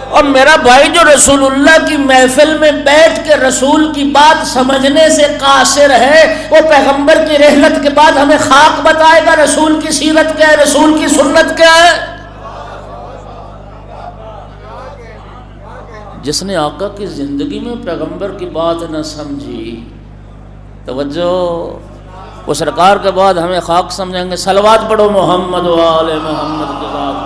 Speaker 1: اور میرا بھائی جو رسول اللہ کی محفل میں بیٹھ کے رسول کی بات سمجھنے سے قاصر ہے، وہ پیغمبر کی رحلت کے بعد ہمیں خاک بتائے گا رسول کی سیرت کیا ہے، رسول کی سنت کیا ہے۔ جس نے آقا کی زندگی میں پیغمبر کی بات نہ سمجھی، توجہ، وہ سرکار کے بعد ہمیں خاک سمجھیں گے۔ صلوات پڑھو محمد و آل محمد کے بعد۔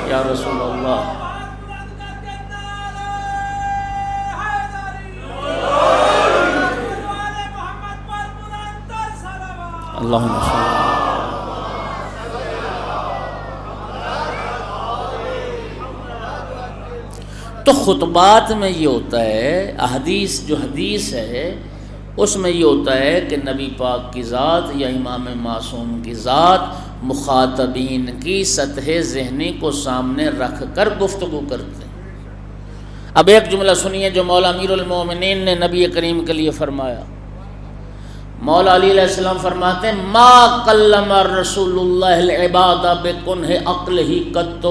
Speaker 1: یا رسول اللہ، اللہم صل۔ تو خطبات میں یہ ہوتا ہے، جو حدیث ہے اس میں یہ ہوتا ہے کہ نبی پاک کی ذات یا امام معصوم کی ذات مخاطبین کی سطح ذہنی کو سامنے رکھ کر گفتگو کرتے ہیں۔ اب ایک جملہ سنیے جو مولا امیر المومنین نے نبی کریم کے لیے فرمایا۔ مولا علی علیہ السلام فرماتے ہیں ما کلم رسول اللہ العباد بکنہ عقلہ قط۔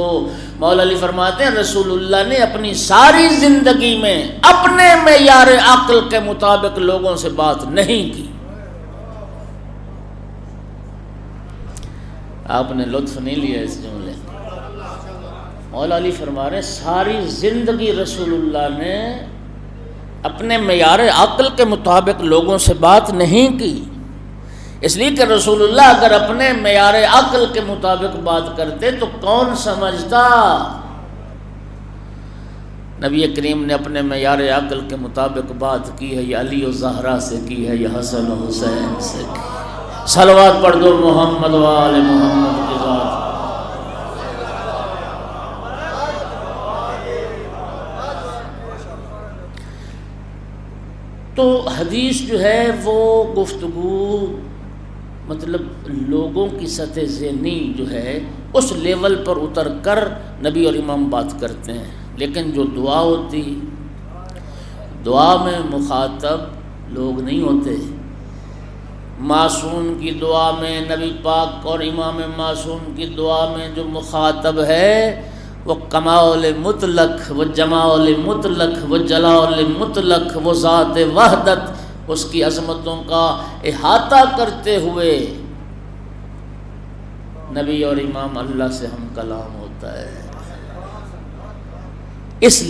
Speaker 1: مولا علی فرماتے ہیں رسول اللہ نے اپنی ساری زندگی میں اپنے معیار عقل کے مطابق لوگوں سے بات نہیں کی۔ آپ نے لطف نہیں لیا اس جملے۔ مولا علی فرما رہے ساری زندگی رسول اللہ نے اپنے معیار عقل کے مطابق لوگوں سے بات نہیں کی، اس لیے کہ رسول اللہ اگر اپنے معیار عقل کے مطابق بات کرتے تو کون سمجھتا۔ نبی کریم نے اپنے معیار عقل کے مطابق بات کی ہے، یہ علی و زہرا سے کی ہے، یہ حسن و حسین سے کی ہے۔ صلوات پڑھ دو محمد و آل محمد کی ذات۔ تو حدیث جو ہے وہ گفتگو مطلب لوگوں کی سطح ذہنی جو ہے اس لیول پر اتر کر نبی اور امام بات کرتے ہیں، لیکن جو دعا ہوتی، دعا میں مخاطب لوگ نہیں ہوتے۔ معصوم کی دعا میں، نبی پاک اور امام معصوم کی دعا میں جو مخاطب ہے وہ کمال مطلق، وہ جمال مطلق، وہ جلال مطلق، وہ ذات وحدت، اس کی عظمتوں کا احاطہ کرتے ہوئے نبی اور امام اللہ سے ہم کلام ہوتا ہے۔ اس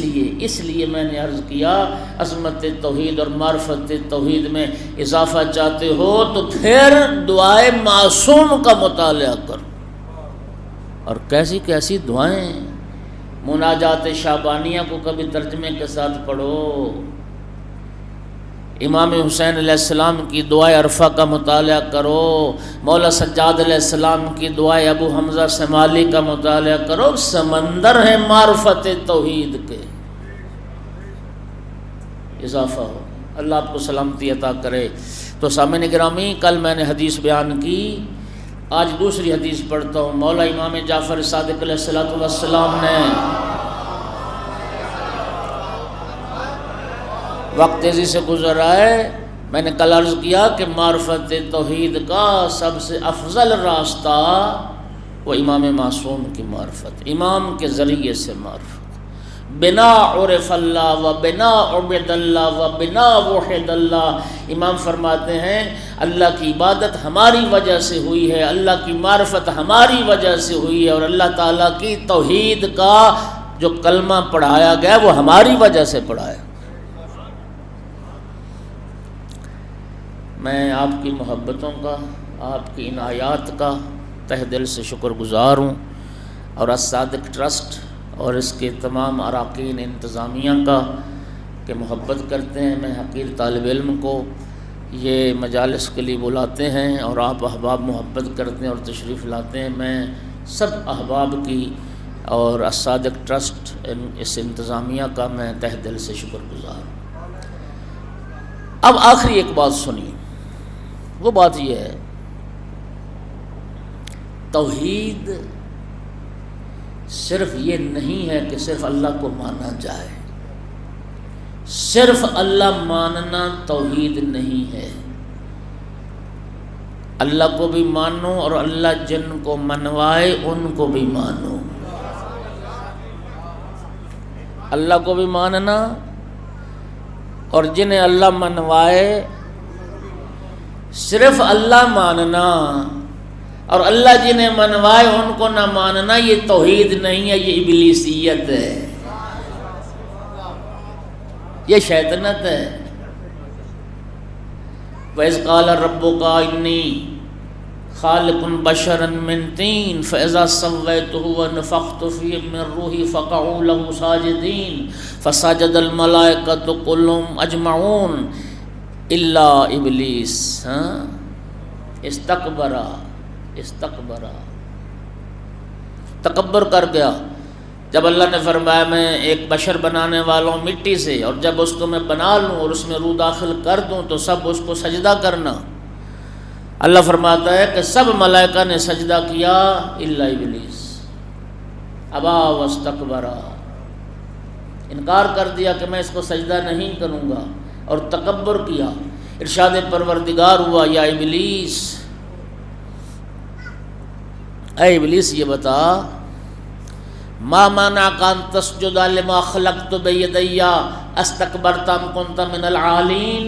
Speaker 1: لیے میں نے عرض کیا عظمت توحید اور معرفت توحید میں اضافہ چاہتے ہو تو پھر دعائے معصوم کا مطالعہ کرو، اور کیسی کیسی دعائیں۔ مناجات شعبانیہ کو کبھی ترجمے کے ساتھ پڑھو، امام حسین علیہ السلام کی دعائے عرفہ کا مطالعہ کرو، مولا سجاد علیہ السلام کی دعائے ابو حمزہ سمالی کا مطالعہ کرو۔ سمندر ہے معرفت توحید کے، اضافہ ہو۔ اللہ آپ کو سلامتی عطا کرے۔ تو سامعین گرامی، کل میں نے حدیث بیان کی، آج دوسری حدیث پڑھتا ہوں۔ مولا امام جعفر صادق علیہ السلام نے، وقت تیزی سے گزر رہا ہے، میں نے کل عرض کیا کہ معرفت توحید کا سب سے افضل راستہ وہ امام معصوم کی معرفت، امام کے ذریعے سے معرفت۔ بنا عرف اللہ و بنا عبد اللہ و بنا وحد اللہ۔ امام فرماتے ہیں اللہ کی عبادت ہماری وجہ سے ہوئی ہے، اللہ کی معرفت ہماری وجہ سے ہوئی ہے، اور اللہ تعالیٰ کی توحید کا جو کلمہ پڑھایا گیا وہ ہماری وجہ سے پڑھایا۔ میں آپ کی محبتوں کا، آپ کی عنایات کا تہ دل سے شکر گزار ہوں، اور الصادق ٹرسٹ اور اس کے تمام اراکین انتظامیہ کا کہ محبت کرتے ہیں۔ میں حقیر طالب علم کو یہ مجالس کے لیے بلاتے ہیں اور آپ احباب محبت کرتے ہیں اور تشریف لاتے ہیں۔ میں سب احباب کی اور الصادق ٹرسٹ اس انتظامیہ کا میں تہ دل سے شکر گزار ہوں۔ اب آخری ایک بات سنیے، وہ بات یہ ہے توحید صرف یہ نہیں ہے کہ صرف اللہ کو مانا جائے، صرف اللہ ماننا توحید نہیں ہے، اللہ کو بھی مانو اور اللہ جن کو منوائے ان کو بھی مانو۔ اللہ کو بھی ماننا اور جنہیں اللہ منوائے، صرف اللہ ماننا اور اللہ جنہیں منوائے ان کو نہ ماننا، یہ توحید نہیں ہے، یہ ابلیسیت ہے، یہ شیطنت ہے۔ وَإِذْ قَالَ رَبُّكَ إِنِّي خَالِقٌ بَشَرًا مِّن طِينٍ فَإِذَا سَوَّيْتُهُ وَنَفَخْتُ فِيهِ مِن رُّوحِي فَقَعُوا لَهُ سَاجِدِينَ فَسَجَدَ الْمَلَائِكَةُ كُلُّهُمْ أَجْمَعُونَ إِلَّا إِبْلِيسَ استکبر تکبر کر گیا۔ جب اللہ نے فرمایا میں ایک بشر بنانے والا ہوں مٹی سے، اور جب اس کو میں بنا لوں اور اس میں روح داخل کر دوں تو سب اس کو سجدہ کرنا، اللہ فرماتا ہے کہ سب ملائکہ نے سجدہ کیا الا ابلیس، ابا واستکبر، انکار کر دیا کہ میں اس کو سجدہ نہیں کروں گا اور تکبر کیا۔ ارشاد پروردگار ہوا یا ابلیس، اے ابلیس یہ بتا ما منعک ان تسجد لما خلقت بیدی استکبرت ام کنت من العالین،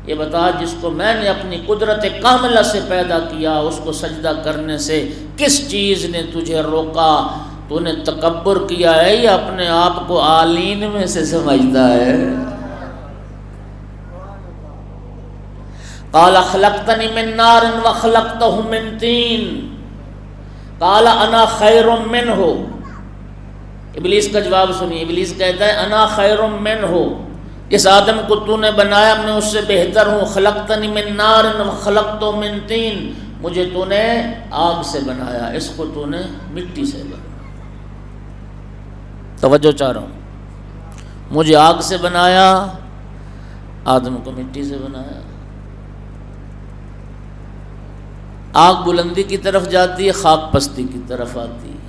Speaker 1: یہ بتا جس کو میں نے اپنی قدرت کاملہ سے پیدا کیا اس کو سجدہ کرنے سے کس چیز نے تجھے روکا؟ تو نے تکبر کیا ہے یا اپنے آپ کو عالین میں سے سمجھتا ہے؟ قال خلقتنی من نار وخلقتہ من طین قال انا خیر منہ، ابلیس کا جواب سنیے۔ ابلیس کہتا ہے انا خیر منہ، اس آدم کو تو نے بنایا میں اس سے بہتر ہوں، خلقتنی من نار وخلقتہ من طین، مجھے تو نے آگ سے بنایا، اس کو تو نے مٹی سے بنایا۔ توجہ چاہ رہا ہوں، مجھے آگ سے بنایا، آدم کو مٹی سے بنایا۔ آگ بلندی کی طرف جاتی ہے، خاک پستی کی طرف آتی ہے۔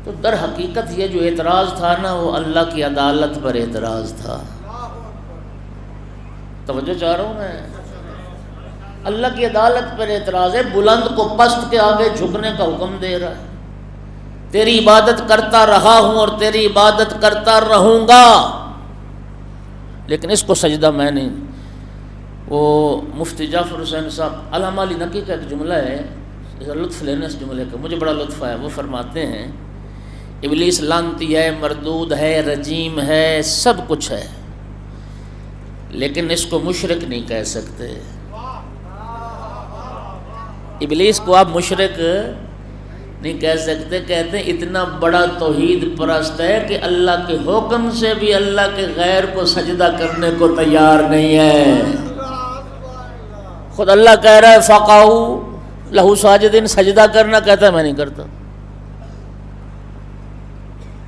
Speaker 1: تو در حقیقت یہ جو اعتراض تھا نا وہ اللہ کی عدالت پر اعتراض تھا۔ توجہ چاہ رہا ہوں میں، اللہ کی عدالت پر اعتراض ہے، بلند کو پست کے آگے جھکنے کا حکم دے رہا ہے۔ تیری عبادت کرتا رہا ہوں اور تیری عبادت کرتا رہوں گا، لیکن اس کو سجدہ میں نہیں۔ وہ مفتی جعفر حسین صاحب علامہ علی نقی کا ایک جملہ ہے، لطف لینے اس جملے کا، مجھے بڑا لطف آیا۔ وہ فرماتے ہیں ابلیس لعنتی ہے، مردود ہے، رجیم ہے، سب کچھ ہے، لیکن اس کو مشرک نہیں کہہ سکتے۔ ابلیس کو آپ مشرک نہیں کہہ سکتے، کہتے ہیں اتنا بڑا توحید پرست ہے کہ اللہ کے حکم سے بھی اللہ کے غیر کو سجدہ کرنے کو تیار نہیں ہے۔ خود اللہ کہہ رہا ہے فَقَعُوا لَهُ سَاجِدِينَ، سجدہ کرنا، کہتا ہے میں نہیں کرتا۔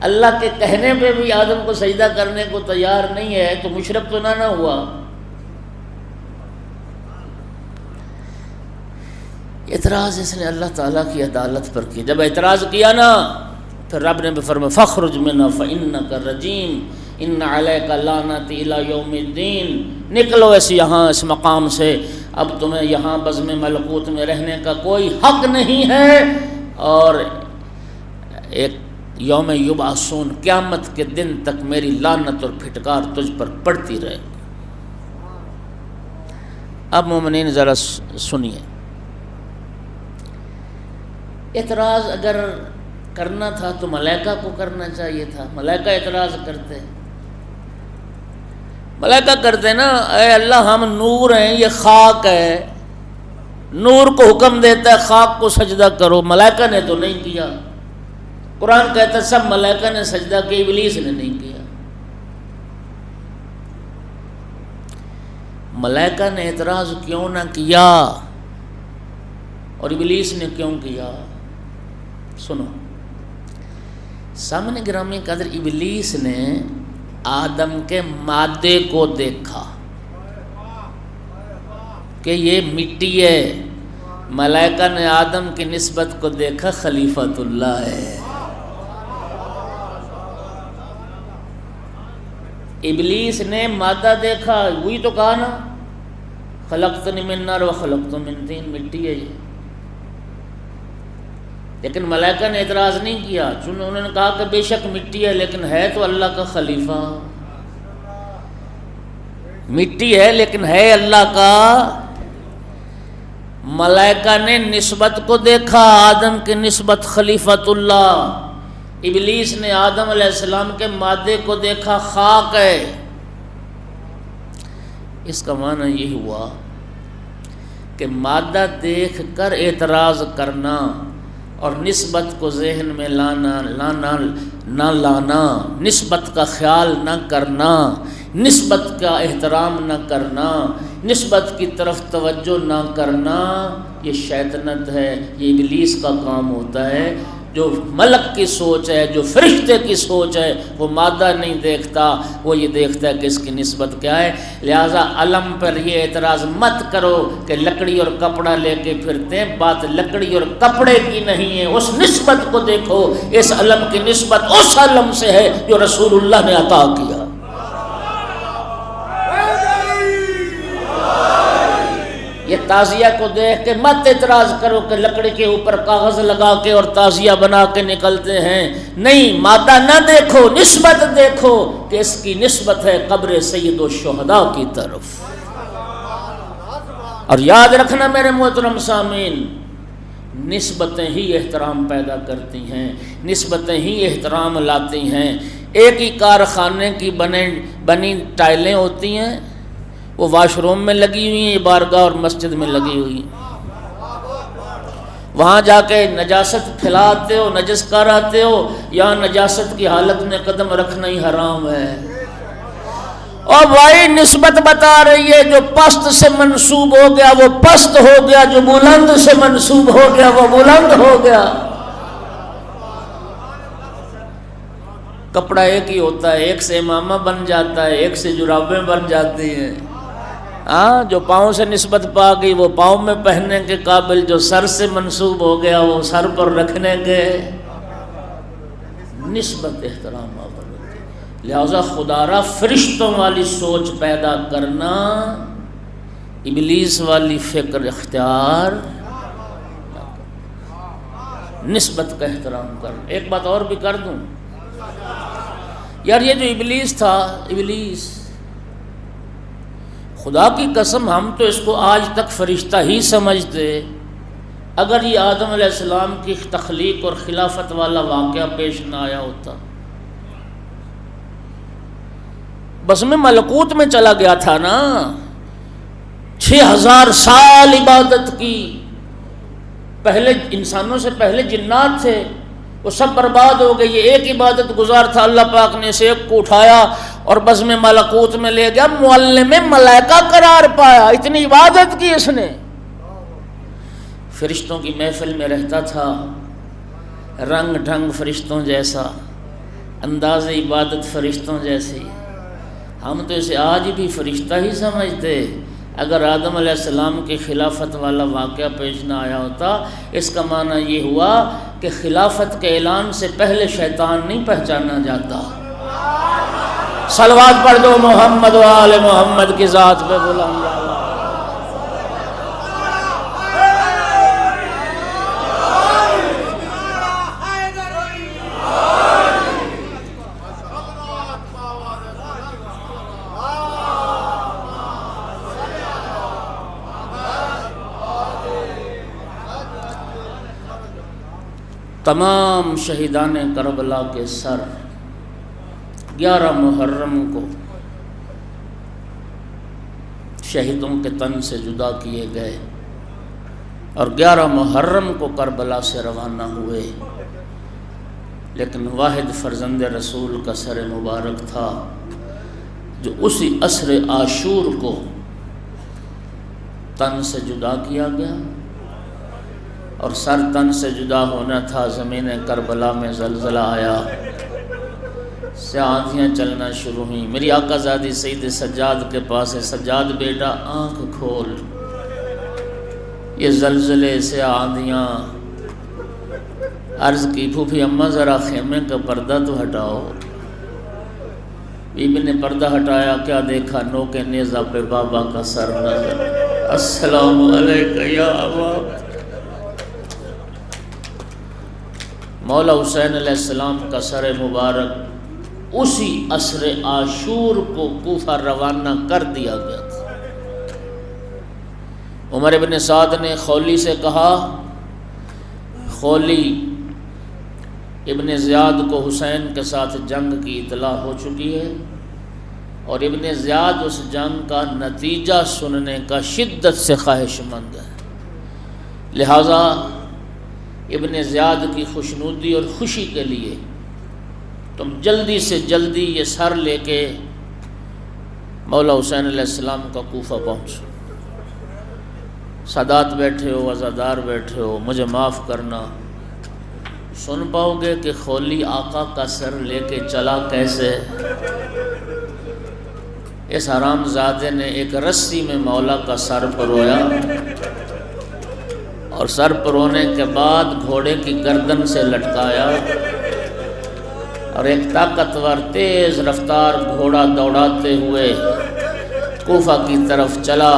Speaker 1: اللہ کے کہنے پہ بھی آدم کو سجدہ کرنے کو تیار نہیں ہے تو مشرک تو نہ ہوا۔ اعتراض اس نے اللہ تعالیٰ کی عدالت پر کیا۔ جب اعتراض کیا نا پھر رب نے بھی فرمایا فَاخْرُجْ مِنْهَا فَإِنَّكَ رَجِيمٌ إِنَّ عَلَيْكَ لَعْنَتِي إِلَى يَوْمِ الدِّينِ، نکلو یہاں اس مقام سے، اب تمہیں یہاں بزم ملکوت میں رہنے کا کوئی حق نہیں ہے، اور ایک یوم یبعثون، قیامت کے دن تک میری لعنت اور پھٹکار تجھ پر پڑتی رہے۔ اب مومنین ذرا سنیے، اعتراض اگر کرنا تھا تو ملائکہ کو کرنا چاہیے تھا، ملائکہ اعتراض کرتے، ملائکہ کرتے نا اے اللہ ہم نور ہیں، یہ خاک ہے، نور کو حکم دیتا ہے خاک کو سجدہ کرو، ملائکہ نے تو نہیں کیا۔ قرآن کہتا ہے سب ملائکہ نے سجدہ کیا، ابلیس نے نہیں کیا۔ ملائکہ نے اعتراض کیوں نہ کیا اور ابلیس نے کیوں کیا؟ سنو، سامنے گرامی قدر ابلیس نے آدم کے مادے کو دیکھا کہ یہ مٹی ہے، ملائکہ نے آدم کی نسبت کو دیکھا خلیفۃ اللہ ہے۔ ابلیس نے مادہ دیکھا، وہی تو کہا نا خلقتنی من نار و خلقت من طین، مٹی ہے یہ۔ لیکن ملائکہ نے اعتراض نہیں کیا، چونکہ انہوں نے کہا کہ بے شک مٹی ہے لیکن ہے تو اللہ کا خلیفہ، مٹی ہے لیکن ہے اللہ کا۔ ملائکہ نے نسبت کو دیکھا، آدم کی نسبت خلیفۃ اللہ۔ ابلیس نے آدم علیہ السلام کے مادے کو دیکھا، خاک ہے۔ اس کا معنی یہ ہوا کہ مادہ دیکھ کر اعتراض کرنا اور نسبت کو ذہن میں نہ لانا، نسبت کا خیال نہ کرنا، نسبت کا احترام نہ کرنا، نسبت کی طرف توجہ نہ کرنا، یہ شیطنت ہے، یہ ابلیس کا کام ہوتا ہے۔ جو ملک کی سوچ ہے، جو فرشتے کی سوچ ہے، وہ مادہ نہیں دیکھتا، وہ یہ دیکھتا ہے کہ اس کی نسبت کیا ہے۔ لہٰذا علم پر یہ اعتراض مت کرو کہ لکڑی اور کپڑا لے کے پھرتے ہیں، بات لکڑی اور کپڑے کی نہیں ہے، اس نسبت کو دیکھو۔ اس علم کی نسبت اس علم سے ہے جو رسول اللہ نے عطا کیا۔ یہ تعزیہ کو دیکھ کے مت اعتراض کرو کہ لکڑی کے اوپر کاغذ لگا کے اور تعزیہ بنا کے نکلتے ہیں، نہیں، مادہ نہ دیکھو، نسبت دیکھو کہ اس کی نسبت ہے قبر سید الشہداء کی طرف۔ اور یاد رکھنا میرے محترم سامعین، نسبتیں ہی احترام پیدا کرتی ہیں، نسبتیں ہی احترام لاتی ہیں۔ ایک ہی کارخانے کی بنی ٹائلیں ہوتی ہیں، وہ واش روم میں لگی ہوئی ہیں، بارگاہ اور مسجد میں لگی ہوئی ہیں، وہاں جا کے نجاست پھیلاتے ہو، نجس کر آتے ہو، یہاں نجاست کی حالت میں قدم رکھنا ہی حرام ہے۔ اور بھائی نسبت بتا رہی ہے، جو پست سے منسوب ہو گیا وہ پست ہو گیا، جو بلند سے منسوب ہو گیا وہ بلند ہو گیا۔ کپڑا ایک ہی ہوتا ہے، ایک سے امامہ بن جاتا ہے، ایک سے جرابیں بن جاتی ہیں۔ ہاں، جو پاؤں سے نسبت پا گئی وہ پاؤں میں پہننے کے قابل، جو سر سے منسوب ہو گیا وہ سر پر رکھنے کے۔ نسبت احترام ہوتی، لہذا خدا را فرشتوں والی سوچ پیدا کرنا، ابلیس والی فکر اختیار، نسبت کا احترام کرنا۔ ایک بات اور بھی کر دوں یار، یہ جو ابلیس تھا، ابلیس خدا کی قسم ہم تو اس کو آج تک فرشتہ ہی سمجھتے۔ اگر یہ آدم علیہ السلام کی تخلیق اور خلافت والا واقعہ پیش نہ آیا ہوتا، بس میں ملکوت میں چلا گیا تھا نا، 6000 سال عبادت کی، پہلے انسانوں سے پہلے جنات تھے، وہ سب برباد ہو گئے، یہ ایک عبادت گزار تھا، اللہ پاک نے اسے ایک کو اٹھایا اور بس میں ملکوت میں لے گیا، معلم ملائکہ قرار پایا، اتنی عبادت کی اس نے۔ فرشتوں کی محفل میں رہتا تھا، رنگ ڈھنگ فرشتوں جیسا، انداز عبادت فرشتوں جیسی، ہم تو اسے آج بھی فرشتہ ہی سمجھتے۔ اگر آدم علیہ السلام کی خلافت والا واقعہ پیش نہ آیا ہوتا، اس کا معنی یہ ہوا کہ خلافت کے اعلان سے پہلے شیطان نہیں پہچانا جاتا۔ صلوات پڑھ دو محمد و آل محمد کی ذات پہ بلند اللہ۔ تمام شہیدان کربلا کے سر 11 محرم کو شہیدوں کے تن سے جدا کیے گئے اور 11 محرم کو کربلا سے روانہ ہوئے، لیکن واحد فرزند رسول کا سر مبارک تھا جو اسی عصر عاشور کو تن سے جدا کیا گیا، اور سر تن سے جدا ہونا تھا، زمین کربلا میں زلزلہ آیا، سے آندھیاں چلنا شروع ہوئیں۔ میری آقا زادی سید سجاد کے پاس ہے، سجاد بیٹا آنکھ کھول، یہ زلزلے سے آندھیاں۔ عرض کی پھوپھی اماں ذرا خیمے کا پردہ تو ہٹاؤ۔ بی بی نے پردہ ہٹایا، کیا دیکھا؟ نو کے نیزہ پہ بابا کا سر نظر۔ السلام علیکہ یا ابا۔ مولا حسین علیہ السلام کا سر مبارک اسی عصر عاشور کو کوفہ روانہ کر دیا گیا تھا۔ عمر بن سعد نے خولی سے کہا، خولی ابن زیاد کو حسین کے ساتھ جنگ کی اطلاع ہو چکی ہے اور ابن زیاد اس جنگ کا نتیجہ سننے کا شدت سے خواہش مند ہے، لہٰذا ابن زیاد کی خوشنودی اور خوشی کے لیے تم جلدی سے جلدی یہ سر لے کے مولا حسین علیہ السلام کا کوفہ پہنچو۔ سادات بیٹھے ہو، عزادار بیٹھے ہو، مجھے معاف کرنا، سن پاؤ گے کہ خولی آقا کا سر لے کے چلا کیسے؟ اس حرام زادے نے ایک رسی میں مولا کا سر پرویا اور سر پرونے کے بعد گھوڑے کی گردن سے لٹکایا اور ایک طاقتور تیز رفتار گھوڑا دوڑاتے ہوئے کوفہ کی طرف چلا۔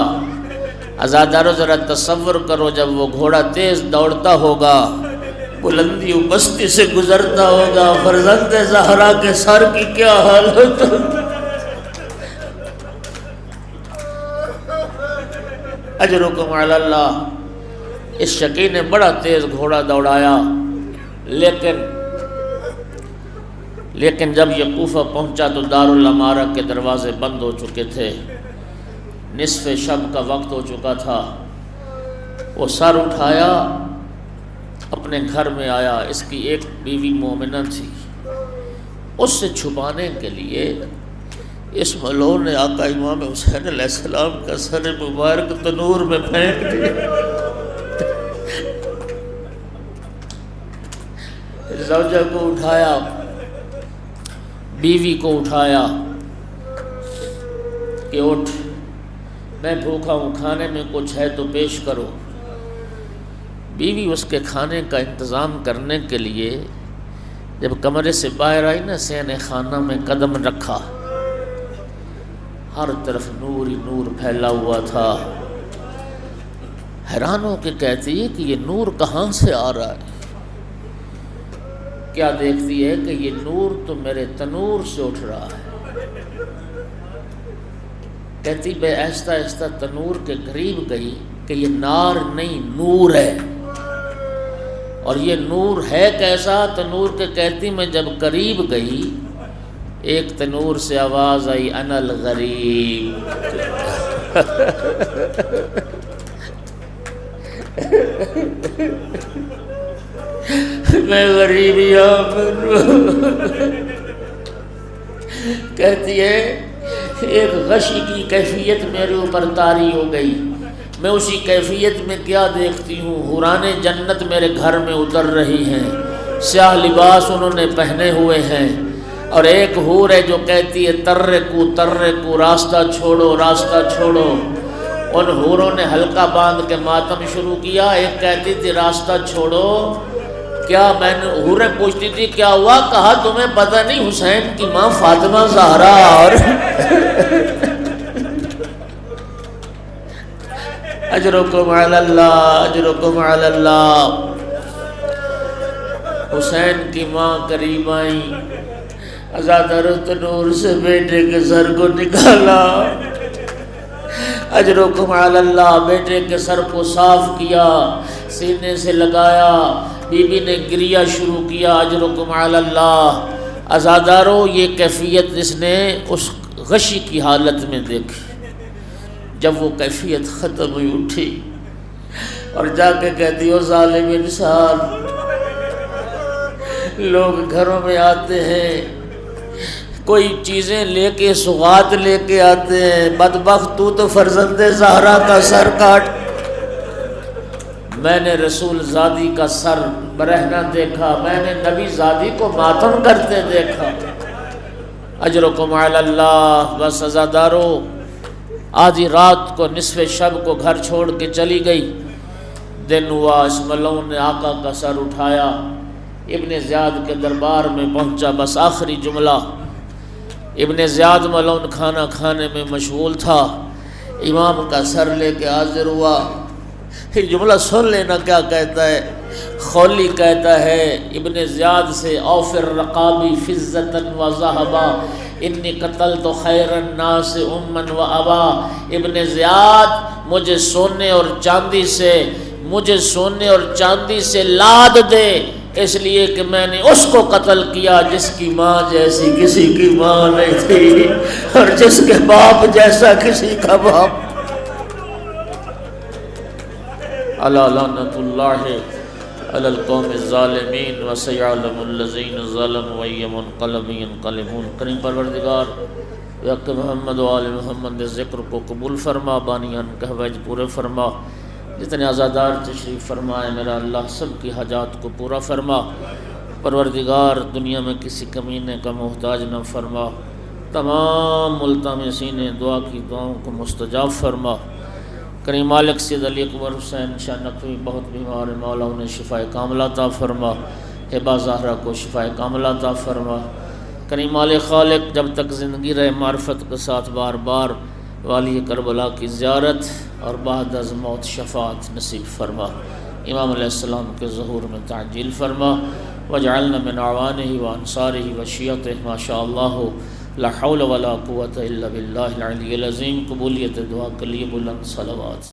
Speaker 1: عزادارو ذرا تصور کرو، جب وہ گھوڑا تیز دوڑتا ہوگا، بلندی و بستی سے گزرتا ہوگا، فرزند زہرا کے سر کی کیا حالت ہوگی؟ اجرکم علی اللہ۔ اس شقی نے بڑا تیز گھوڑا دوڑایا، لیکن جب یہ کوفہ پہنچا تو دارالعمارہ کے دروازے بند ہو چکے تھے، نصف شب کا وقت ہو چکا تھا۔ وہ سر اٹھایا، اپنے گھر میں آیا، اس کی ایک بیوی مومنہ تھی، اس سے چھپانے کے لیے اس ملعون نے آقا امام حسین علیہ السلام کا سر مبارک تنور میں پھینک دیا۔ زوجہ کو اٹھایا، بیوی کو اٹھایا کہ اٹھ، میں بھوکا ہوں، کھانے میں کچھ ہے تو پیش کرو۔ بیوی اس کے کھانے کا انتظام کرنے کے لیے جب کمرے سے باہر آئی نا، صحن خانہ میں قدم رکھا، ہر طرف نور ہی نور پھیلا ہوا تھا۔ حیران ہو کے کہتی ہے کہ یہ نور کہاں سے آ رہا ہے؟ کیا دیکھتی ہے کہ یہ نور تو میرے تنور سے اٹھ رہا ہے۔ کہتی بے آہستہ آہستہ تنور کے قریب گئی کہ یہ نار نہیں نور ہے، اور یہ نور ہے کیسا؟ تنور کے کہتی میں جب قریب گئی، ایک تنور سے آواز آئی، انا الغریب۔ میں غریب کہتی ہے ایک غشی کی کیفیت میرے اوپر طاری ہو گئی، میں اسی کیفیت میں کیا دیکھتی ہوں، حوران جنت میرے گھر میں اتر رہی ہیں، سیاہ لباس انہوں نے پہنے ہوئے ہیں، اور ایک حور ہے جو کہتی ہے ترکو راستہ چھوڑو راستہ چھوڑو۔ ان حوروں نے حلقہ باندھ کے ماتم شروع کیا، ایک کہتی تھی راستہ چھوڑو، کیا میں نے حوریں پوچھتی تھی کیا ہوا؟ کہا تمہیں پتہ نہیں حسین کی ماں فاطمہ زہرا اور اجرکم علی اللہ، اجرکم علی اللہ۔ حسین کی ماں قریب آئیں، عزادارو تنور سے بیٹے کے سر کو نکالا، اجرکم علی اللہ، بیٹے کے سر کو صاف کیا، سینے سے لگایا، بی بی نے گریہ شروع کیا، اجرکم علی اللہ۔ عزادارو یہ کیفیت اس نے اس غشی کی حالت میں دیکھی، جب وہ کیفیت ختم ہوئی اٹھی اور جا کے کہتی ہو ظالم انسان، لوگ گھروں میں آتے ہیں، کوئی چیزیں لے کے سوغات لے کے آتے ہیں، بدبخت تو فرزند زہرا کا سر کاٹ۔ میں نے رسول زادی کا سر برہنہ دیکھا، میں نے نبی زادی کو ماتم کرتے دیکھا، اجرکم علی اللہ، بس عزادارو آدھی رات کو نصف شب کو گھر چھوڑ کے چلی گئی، دن ہوا، اس ملعون نے آقا کا سر اٹھایا، ابن زیاد کے دربار میں پہنچا، بس آخری جملہ، ابن زیاد ملعون کھانا کھانے میں مشغول تھا، امام کا سر لے کے حاضر ہوا، پھر جملہ سن لینا کیا کہتا ہے، خولی کہتا ہے ابن زیاد سے، اوفر رقابی فزتاً و ذہبا انی قتلت خیر الناس امن و ابا، ابن زیاد مجھے سونے اور چاندی سے لاد دے، اس لیے کہ میں نے اس کو قتل کیا جس کی ماں جیسی کسی کی ماں نہیں تھی اور جس کے باپ جیسا کسی کا باپ۔ الا لعنۃ اللہ علی القوم الظالمین وسیعلم الذین ظلموا ای منقلب ینقلبون۔ کریم پروردگار حق محمد و آل محمد ذکر کو قبول فرما، بانیان کہوج پورے فرما، جتنے عزادار تشریف فرمائے میرا اللہ سب کی حاجات کو پورا فرما، پروردگار دنیا میں کسی کمینے کا محتاج نہ فرما، تمام ملتمسین دعا کی دعاؤں کو مستجاب فرما۔ کریم مالک سید علی اکبر حسین شاہ نقوی بہت بیمار مولا انہیں شفا کاملہ عطا فرما، ہبہ زہرہ کو شفا کاملہ عطا فرما۔ کریم مالک خالق جب تک زندگی رہے معرفت کے ساتھ بار بار والی کربلا کی زیارت اور بعد از موت شفاعت نصیب فرما، امام علیہ السلام کے ظہور میں تعجیل فرما، وجعلنا من اعوانہ وانصارہ وشیعتہ ما شاء اللہ لا حول ولا قوة الا باللہ العلی العظیم۔ قبولیت دعا کے لیے بلند صلوات۔